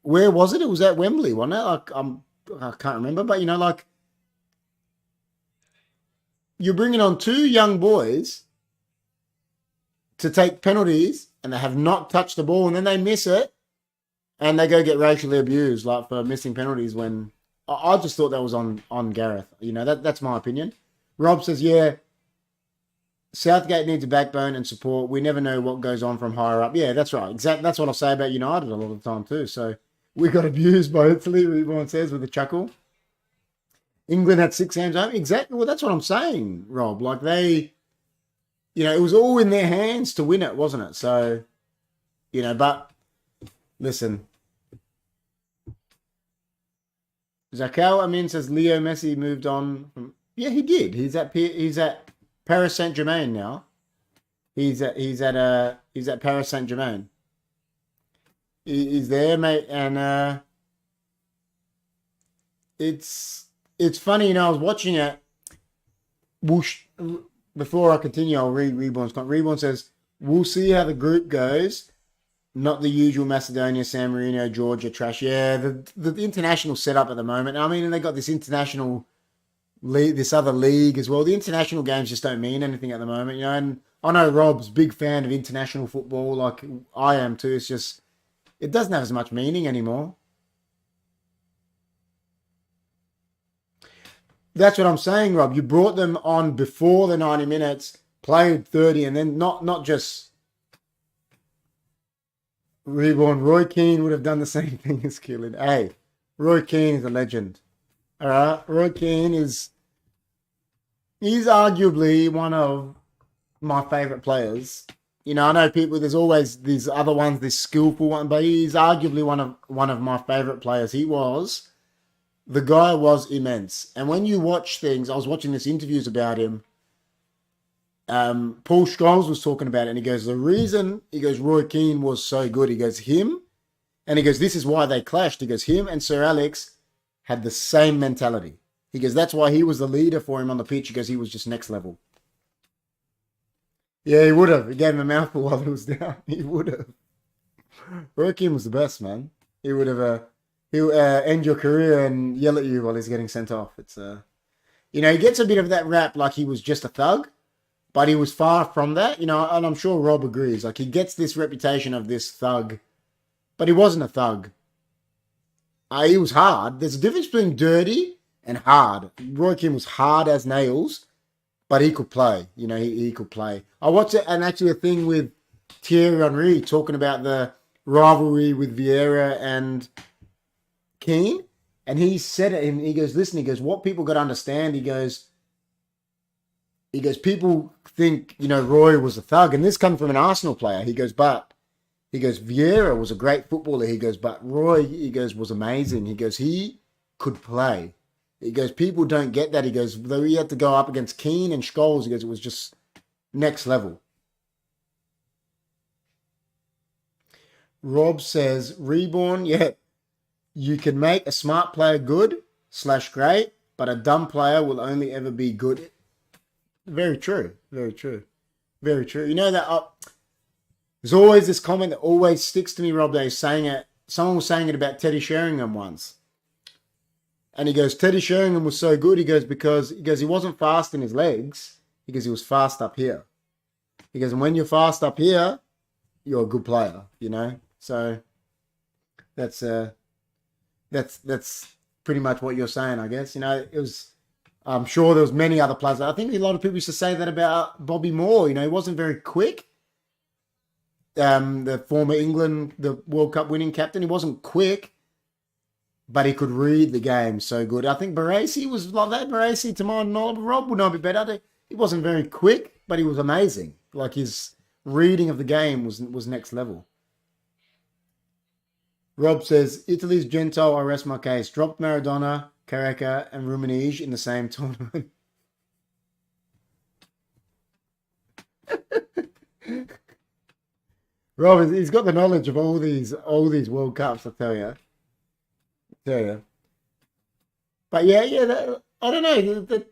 where was it? It was at Wembley, wasn't it? I can't remember, but you're bringing on two young boys to take penalties and they have not touched the ball and then they miss it And they go get racially abused, like for missing penalties. When I just thought that was on Gareth. You know, that's my opinion. Rob says, yeah, Southgate needs a backbone and support. We never know what goes on from higher up. Yeah, that's right. Exactly. That's what I say about United a lot of the time too. So we got abused by Italy, everyone says with a chuckle. England had 6 games home. Exactly. Well, that's what I'm saying, Rob. Like they, you know, it was all in their hands to win it, wasn't it? So, you know, but listen. Zakal Amin says Leo Messi moved on from. Yeah, he did. He's at Paris Saint Germain now. He's at Paris Saint Germain. He's there, mate, and it's funny, you know. I was watching it. Whoosh, before I continue, I'll read Reborn's comment. Reborn says, "We'll see how the group goes. Not the usual Macedonia, San Marino, Georgia trash. Yeah, the international setup at the moment. I mean, and they got this international league, this other league as well. The international games just don't mean anything at the moment, you know. And I know Rob's a big fan of international football, like I am too. It's just it doesn't have as much meaning anymore. That's what I'm saying, Rob. You brought them on before the 90 minutes, played 30, and then not just Reborn. Roy Keane would have done the same thing as Keelan. Hey, Roy Keane is a legend. All right, Roy Keane he's arguably one of my favorite players. You know, I know people. There's always these other ones, this skillful one, but he's arguably one of my favorite players. The guy was immense. And when you watch things, I was watching this interviews about him. Paul Scholes was talking about it, and he goes, Roy Keane was so good. He goes, this is why they clashed. He goes, him and Sir Alex had the same mentality. He goes, that's why he was the leader for him on the pitch. He goes, he was just next level. Yeah, he would have. He gave him a mouthful while he was down. He would have. Roy Keane was the best, man. He would have. He'll end your career and yell at you while he's getting sent off. It's you know, he gets a bit of that rap like he was just a thug, but he was far from that. You know, and I'm sure Rob agrees. Like he gets this reputation of this thug, but he wasn't a thug. He was hard. There's a difference between dirty and hard. Roy Keane was hard as nails, but he could play. You know, he could play. I watched it, and actually a thing with Thierry Henry talking about the rivalry with Vieira and Keane, and he said it, and he goes, listen, he goes, what people got to understand, he goes, people think, you know, Roy was a thug, and this comes from an Arsenal player. He goes, Vieira was a great footballer. He goes, but Roy, he goes, was amazing. He goes, he could play. He goes, people don't get that. He goes, though he had to go up against Keane and Scholes, he goes, it was just next level. Rob says, Reborn, yeah, you can make a smart player good/great, but a dumb player will only ever be good. Very true. Very true. Very true. You know that there's always this comment that always sticks to me, Rob. They saying it. Someone was saying it about Teddy Sheringham once, and he goes, Teddy Sheringham was so good. He goes because he wasn't fast in his legs. He goes, he was fast up here. He goes, and when you're fast up here, you're a good player. You know, so that's pretty much what you're saying, I guess. You know, it was. I'm sure there was many other players. I think a lot of people used to say that about Bobby Moore. You know, he wasn't very quick. The former England, the World Cup winning captain, he wasn't quick, but he could read the game so good. I think Baresi was like that. Baresi, to my knowledge, Rob would not be better. He wasn't very quick, but he was amazing. Like his reading of the game was next level. Rob says, Italy's Gentile, I rest my case. Dropped Maradona, Careca, and Ruminige in the same tournament. Rob, he's got the knowledge of all these World Cups, I tell you. But yeah, I don't know.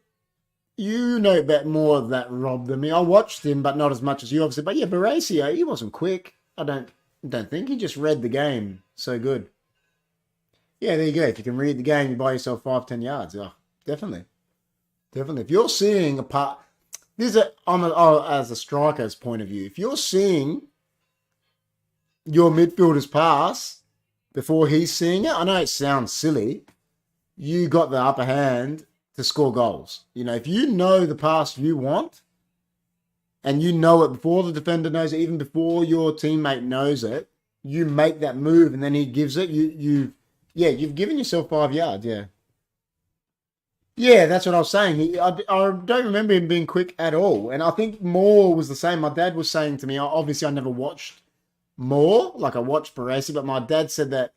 You know about more of that, Rob, than me. I watched him, but not as much as you, obviously. But yeah, Baresi, he wasn't quick. I don't think. He just read the game so good. Yeah, there you go. If you can read the game, you buy yourself 5-10 yards. Oh, definitely. If you're seeing a part, as a striker's point of view, if you're seeing your midfielders pass, before he's seeing it. I know it sounds silly. You got the upper hand to score goals. You know, if you know the pass you want and you know it before the defender knows it, even before your teammate knows it, you make that move and then he gives it. You've given yourself 5 yards. Yeah. Yeah, that's what I was saying. I don't remember him being quick at all. And I think Moore was the same. My dad was saying to me, obviously I never watched Moore, like I watched Baresi, but my dad said that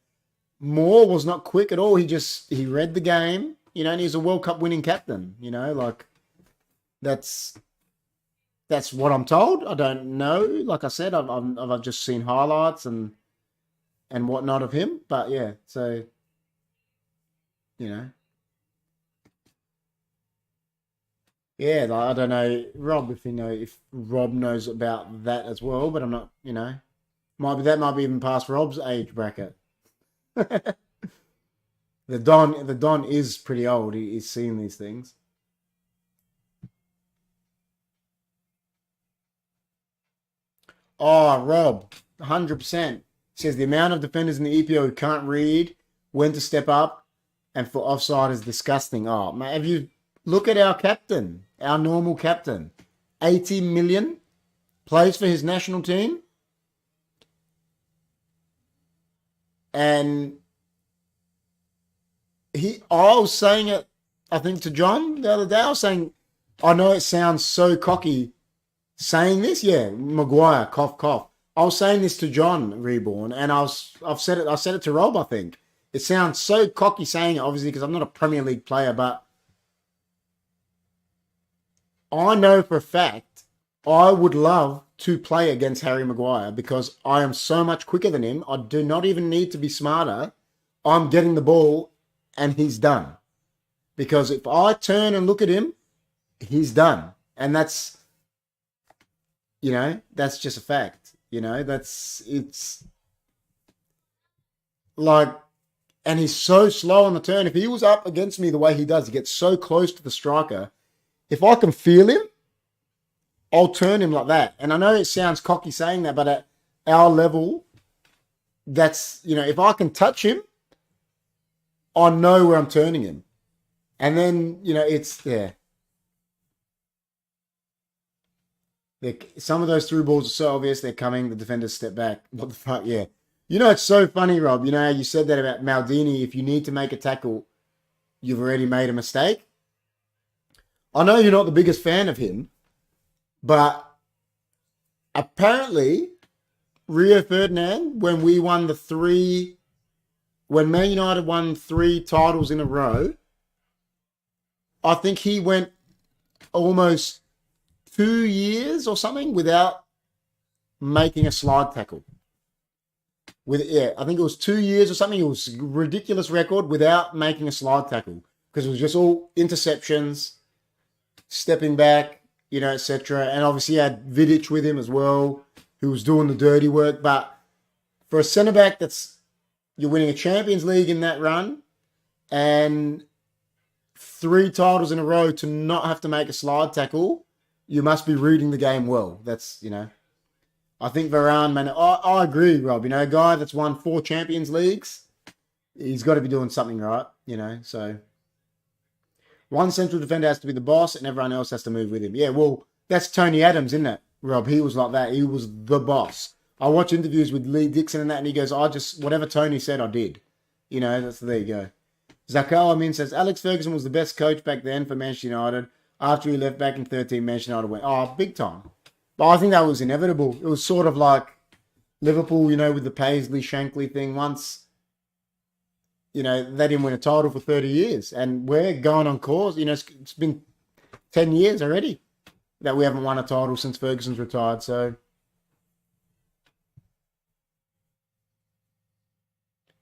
Moore was not quick at all. He read the game, you know, and he's a World Cup winning captain, you know, like that's what I'm told. I don't know. Like I said, I've just seen highlights and whatnot of him, but yeah, so you know. Yeah, like, I don't know, Rob, if Rob knows about that as well, but I'm not, you know, might be even past Rob's age bracket. The Don is pretty old. He's seen these things. Oh, Rob, 100%. Says the amount of defenders in the EPO who can't read when to step up and for offside is disgusting. Oh, man, have you look at our captain, our normal captain, 80 million, plays for his national team, and I was saying it, I think, to John the other day. I was saying, I know it sounds so cocky saying this. Yeah, Maguire, cough, cough. I was saying this to John Reborn, and I said it to Rob, I think. It sounds so cocky saying it, obviously, because I'm not a Premier League player, but I know for a fact I would love to play against Harry Maguire because I am so much quicker than him. I do not even need to be smarter. I'm getting the ball and he's done. Because if I turn and look at him, he's done. And that's, you know, that's just a fact. You know, it's like, and he's so slow on the turn. If he was up against me the way he does, he gets so close to the striker. If I can feel him, I'll turn him like that. And I know it sounds cocky saying that, but at our level, that's, you know, if I can touch him, I know where I'm turning him. And then, you know, it's, yeah. Some of those through balls are so obvious, they're coming, the defenders step back. What the fuck, yeah. You know, it's so funny, Rob. You know, you said that about Maldini. If you need to make a tackle, you've already made a mistake. I know you're not the biggest fan of him, but apparently Rio Ferdinand, when Man United won 3 titles in a row, I think he went almost 2 years or something without making a slide tackle. I think it was 2 years or something. It was a ridiculous record without making a slide tackle because it was just all interceptions, stepping back, you know, etc. And obviously he had Vidic with him as well, who was doing the dirty work. But for a centre-back you're winning a Champions League in that run and 3 titles in a row to not have to make a slide tackle, you must be reading the game well. That's, you know, I think Varane, man, I agree, Rob. You know, a guy that's won 4 Champions Leagues, he's got to be doing something right, you know, so one central defender has to be the boss and everyone else has to move with him. Yeah, well, that's Tony Adams, isn't it, Rob? He was like that. He was the boss. I watch interviews with Lee Dixon and that, and he goes, whatever Tony said, I did. You know, there you go. Zakao Amin says, Alex Ferguson was the best coach back then for Manchester United. After he left back in 13, Manchester United went, big time. But I think that was inevitable. It was sort of like Liverpool, you know, with the Paisley-Shankly thing once. You know, they didn't win a title for 30 years. And we're going on course. You know, it's been 10 years already that we haven't won a title since Ferguson's retired. So,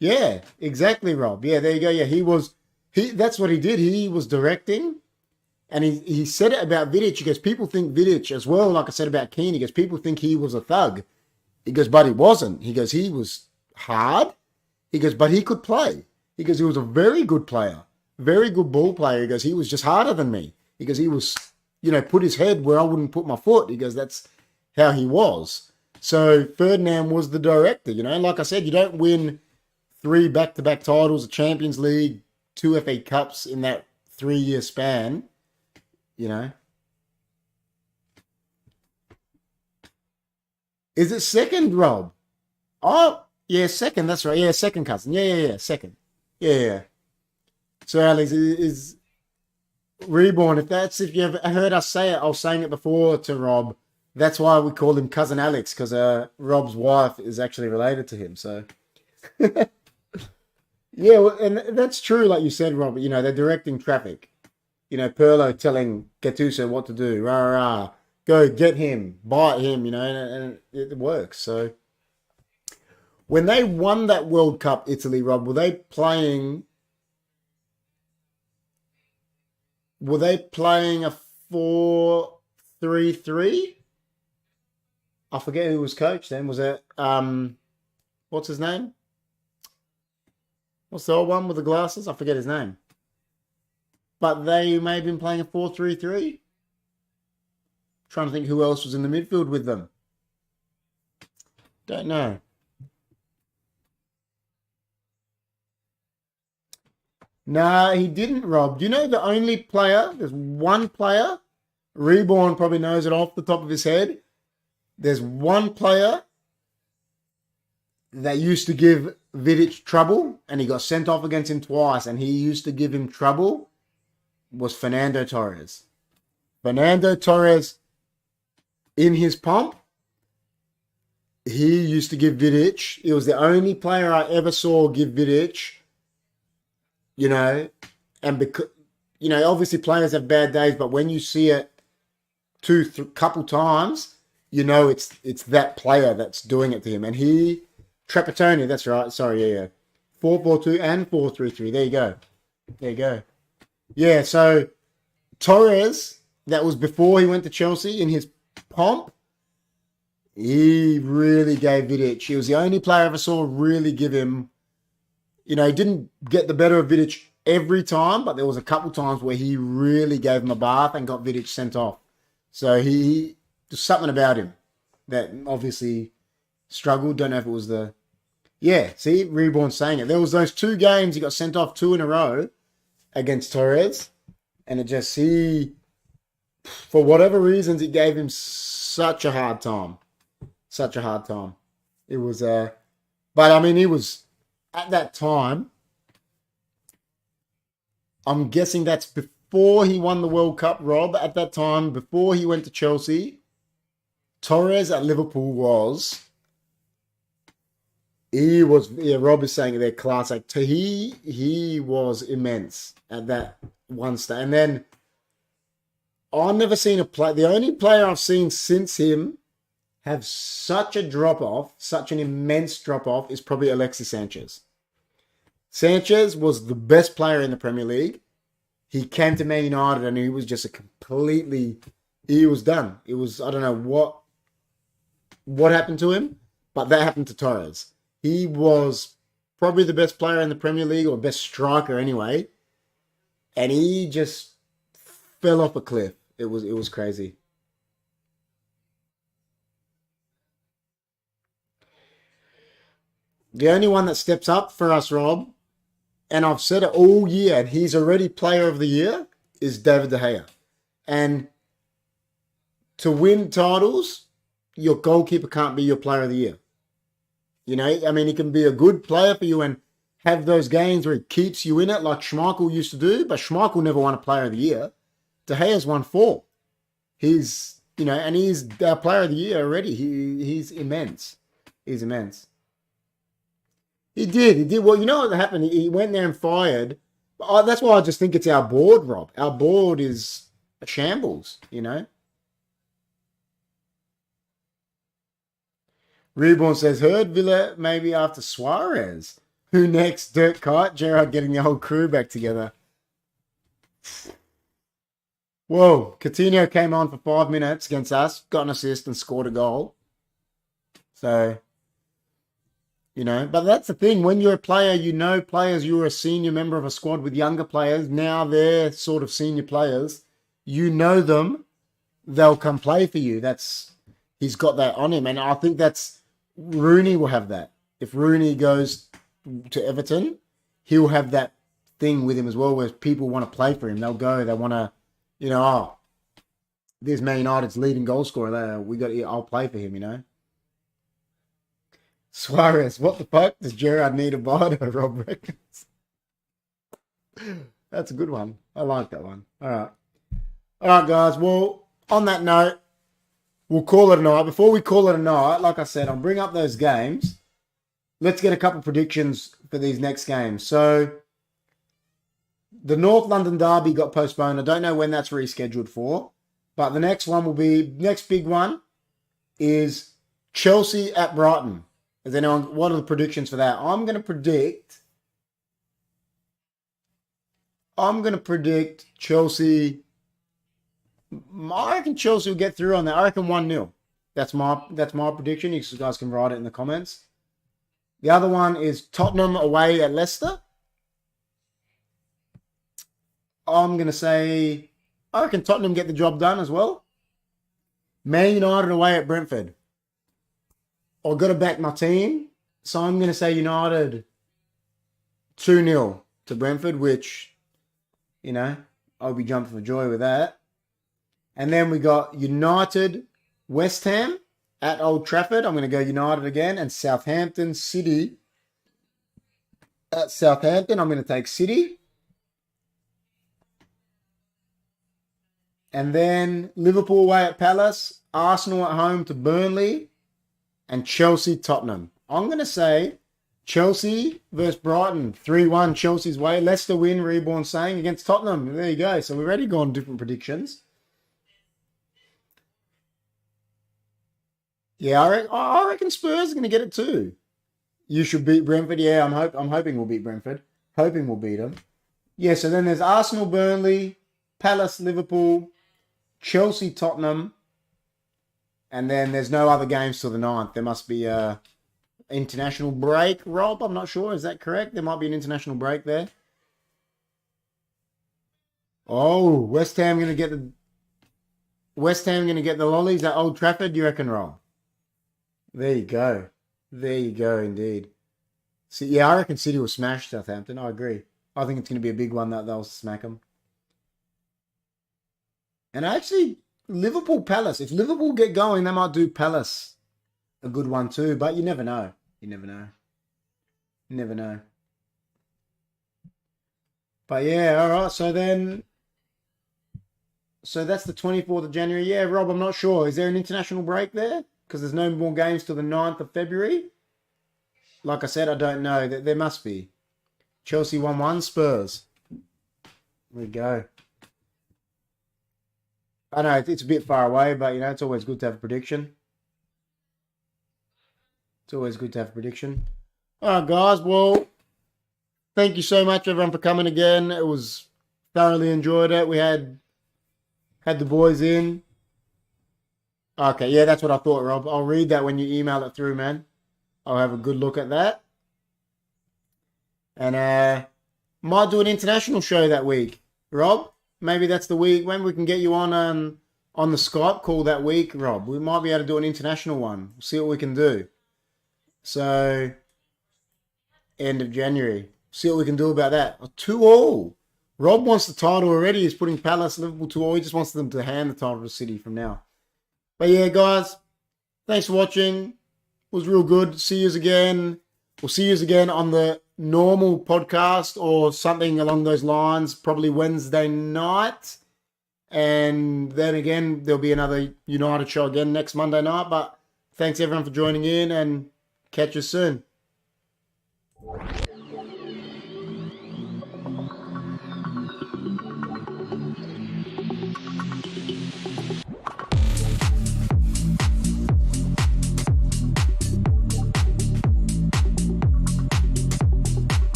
yeah, exactly, Rob. Yeah, there you go. Yeah, that's what he did. He was directing. And he said it about Vidic. He goes, people think Vidic as well, like I said about Keane. He goes, people think he was a thug. He goes, but he wasn't. He goes, he was hard. He goes, but he could play. He goes, he was a very good player, very good ball player. He goes, he was just harder than me. He goes, he was, you know, put his head where I wouldn't put my foot. He goes, that's how he was. So Ferdinand was the director, you know. Like I said, you don't win 3 back-to-back titles, a Champions League, 2 FA Cups in that 3-year span, you know. Is it second, Rob? Oh, yeah, second. That's right. Yeah, second cousin. Yeah, second. Yeah. So, Alex, is Reborn, if you ever heard us say it, I was saying it before to Rob. That's why we call him Cousin Alex, because Rob's wife is actually related to him. So, yeah, well, and that's true, like you said, Rob. You know, they're directing traffic. You know, Perlo telling Gattuso what to do. Rah, rah, rah. Go get him, bite him, you know, and it works. So, when they won that World Cup, Italy, Rob, were they playing a 4-3-3? I forget who was coach then. Was it what's his name? What's the old one with the glasses? I forget his name. But they may have been playing a 4-3-3. Trying to think who else was in the midfield with them. Don't know. Nah, he didn't, Rob. Do you know the only player? There's one player. Reborn probably knows it off the top of his head. There's one player that used to give Vidic trouble, and he got sent off against him twice, and he used to give him trouble, was Fernando Torres. Fernando Torres, in his pomp, he used to give Vidic. He was the only player I ever saw give Vidic, you know, and because, you know, obviously players have bad days, but when you see it couple times, you know it's that player that's doing it to him. And Trapattoni, that's right. Sorry, yeah. 4-4-2 and 4-3-3. There you go. Yeah, so Torres, that was before he went to Chelsea, in his pomp, he really gave Vidic. He was the only player I ever saw really give him, you know, he didn't get the better of Vidic every time, but there was a couple times where he really gave him a bath and got Vidic sent off. So there's something about him that obviously struggled. Don't know if it was see, Reborn saying it. There was those 2 games he got sent off 2 in a row against Torres, and for whatever reasons, it gave him such a hard time. It was, but I mean, he was, at that time, I'm guessing that's before he won the World Cup, Rob. At that time, before he went to Chelsea, Torres at Liverpool Rob is saying they're class. Like, he was immense at that one stage. And then I've never seen the only player I've seen since him have such a drop-off, such an immense drop-off, is probably Alexis Sanchez. Sanchez was the best player in the Premier League. He came to Man United and he was just he was done. It was, I don't know what happened to him, but that happened to Torres. He was probably the best player in the Premier League, or best striker anyway, and he just fell off a cliff. It was crazy. The only one that steps up for us, Rob, and I've said it all year, and he's already player of the year, is David De Gea. And to win titles, your goalkeeper can't be your player of the year. You know, I mean, he can be a good player for you and have those games where he keeps you in it like Schmeichel used to do, but Schmeichel never won a player of the year. De Gea's won 4. He's, you know, and he's our player of the year already. He's immense. He's immense. He did. Well, you know what happened? He went there and fired. That's why I just think it's our board, Rob. Our board is a shambles, you know. Reborn says, heard Villa maybe after Suarez. Who next? Dirk Kuyt? Gerrard getting the whole crew back together. Whoa. Coutinho came on for 5 minutes against us, got an assist and scored a goal. So, you know, but that's the thing. When you're a player, you know players, you're a senior member of a squad with younger players. Now they're sort of senior players. You know them. They'll come play for you. He's got that on him. And I think Rooney will have that. If Rooney goes to Everton, he'll have that thing with him as well where people want to play for him. They'll go, they want to, oh, there's Man United's leading goal scorer there. I'll play for him, Suarez, what the fuck does Gerrard need a Bardo, Rob reckons? That's a good one. I like that one. All right. All right, guys. Well, on that note, we'll call it a night. Before we call it a night, like I said, I'll bring up those games. Let's get a couple of predictions for these next games. So, the North London Derby got postponed. I don't know when that's rescheduled for. But the next big one is Chelsea at Brighton. What are the predictions for that? I'm going to predict Chelsea. I reckon Chelsea will get through on that. I reckon 1-0. That's my prediction. You guys can write it in the comments. The other one is Tottenham away at Leicester. I'm going to say, I reckon Tottenham get the job done as well. Man United away at Brentford. I've got to back my team. So I'm going to say United 2-0 to Brentford, which, I'll be jumping for joy with that. And then we got United West Ham at Old Trafford. I'm going to go United again. And Southampton City at Southampton. I'm going to take City. And then Liverpool away at Palace, Arsenal at home to Burnley, and Chelsea Tottenham. I'm going to say Chelsea versus Brighton, 3-1 Chelsea's way. Leicester win, Reborn saying, against Tottenham. There you go. So we've already gone different predictions. Yeah, I reckon Spurs are going to get it too. You should beat Brentford. Yeah, I'm hoping we'll beat Brentford. Hoping we'll beat them. Yeah, so then there's Arsenal, Burnley, Palace, Liverpool, Chelsea, Tottenham, and then there's no other games till the 9th. There must be a international break, Rob. I'm not sure. Is that correct? There might be an international break there. Oh, West Ham going to get the lollies at Old Trafford, you reckon, Rob? There you go. There you go, indeed. So, yeah, I reckon City will smash Southampton. I agree. I think it's going to be a big one that they'll smack them. And actually, Liverpool Palace. If Liverpool get going, they might do Palace a good one too. But you never know. You never know. You never know. But yeah, all right. So that's the 24th of January. Yeah, Rob, I'm not sure. Is there an international break there? Because there's no more games till the 9th of February. Like I said, I don't know. There must be. Chelsea 1-1, Spurs. There we go. I know it's a bit far away, but it's always good to have a prediction. It's always good to have a prediction. All right, guys. Well, thank you so much, everyone, for coming again. It was thoroughly enjoyed it. We had the boys in. Okay, yeah, that's what I thought, Rob. I'll read that when you email it through, man. I'll have a good look at that. And might do an international show that week, Rob. Maybe that's the week when we can get you on the Skype call that week, Rob. We might be able to do an international one. We'll see what we can do. So, end of January. See what we can do about that. 2-2. Rob wants the title already. He's putting Palace, Liverpool 2-2. He just wants them to hand the title to City from now. But yeah, guys, thanks for watching. It was real good. See you again. We'll see you again on the normal podcast or something along those lines, probably Wednesday night. And then again, there'll be another United show again next Monday night. But thanks everyone for joining in and catch you soon.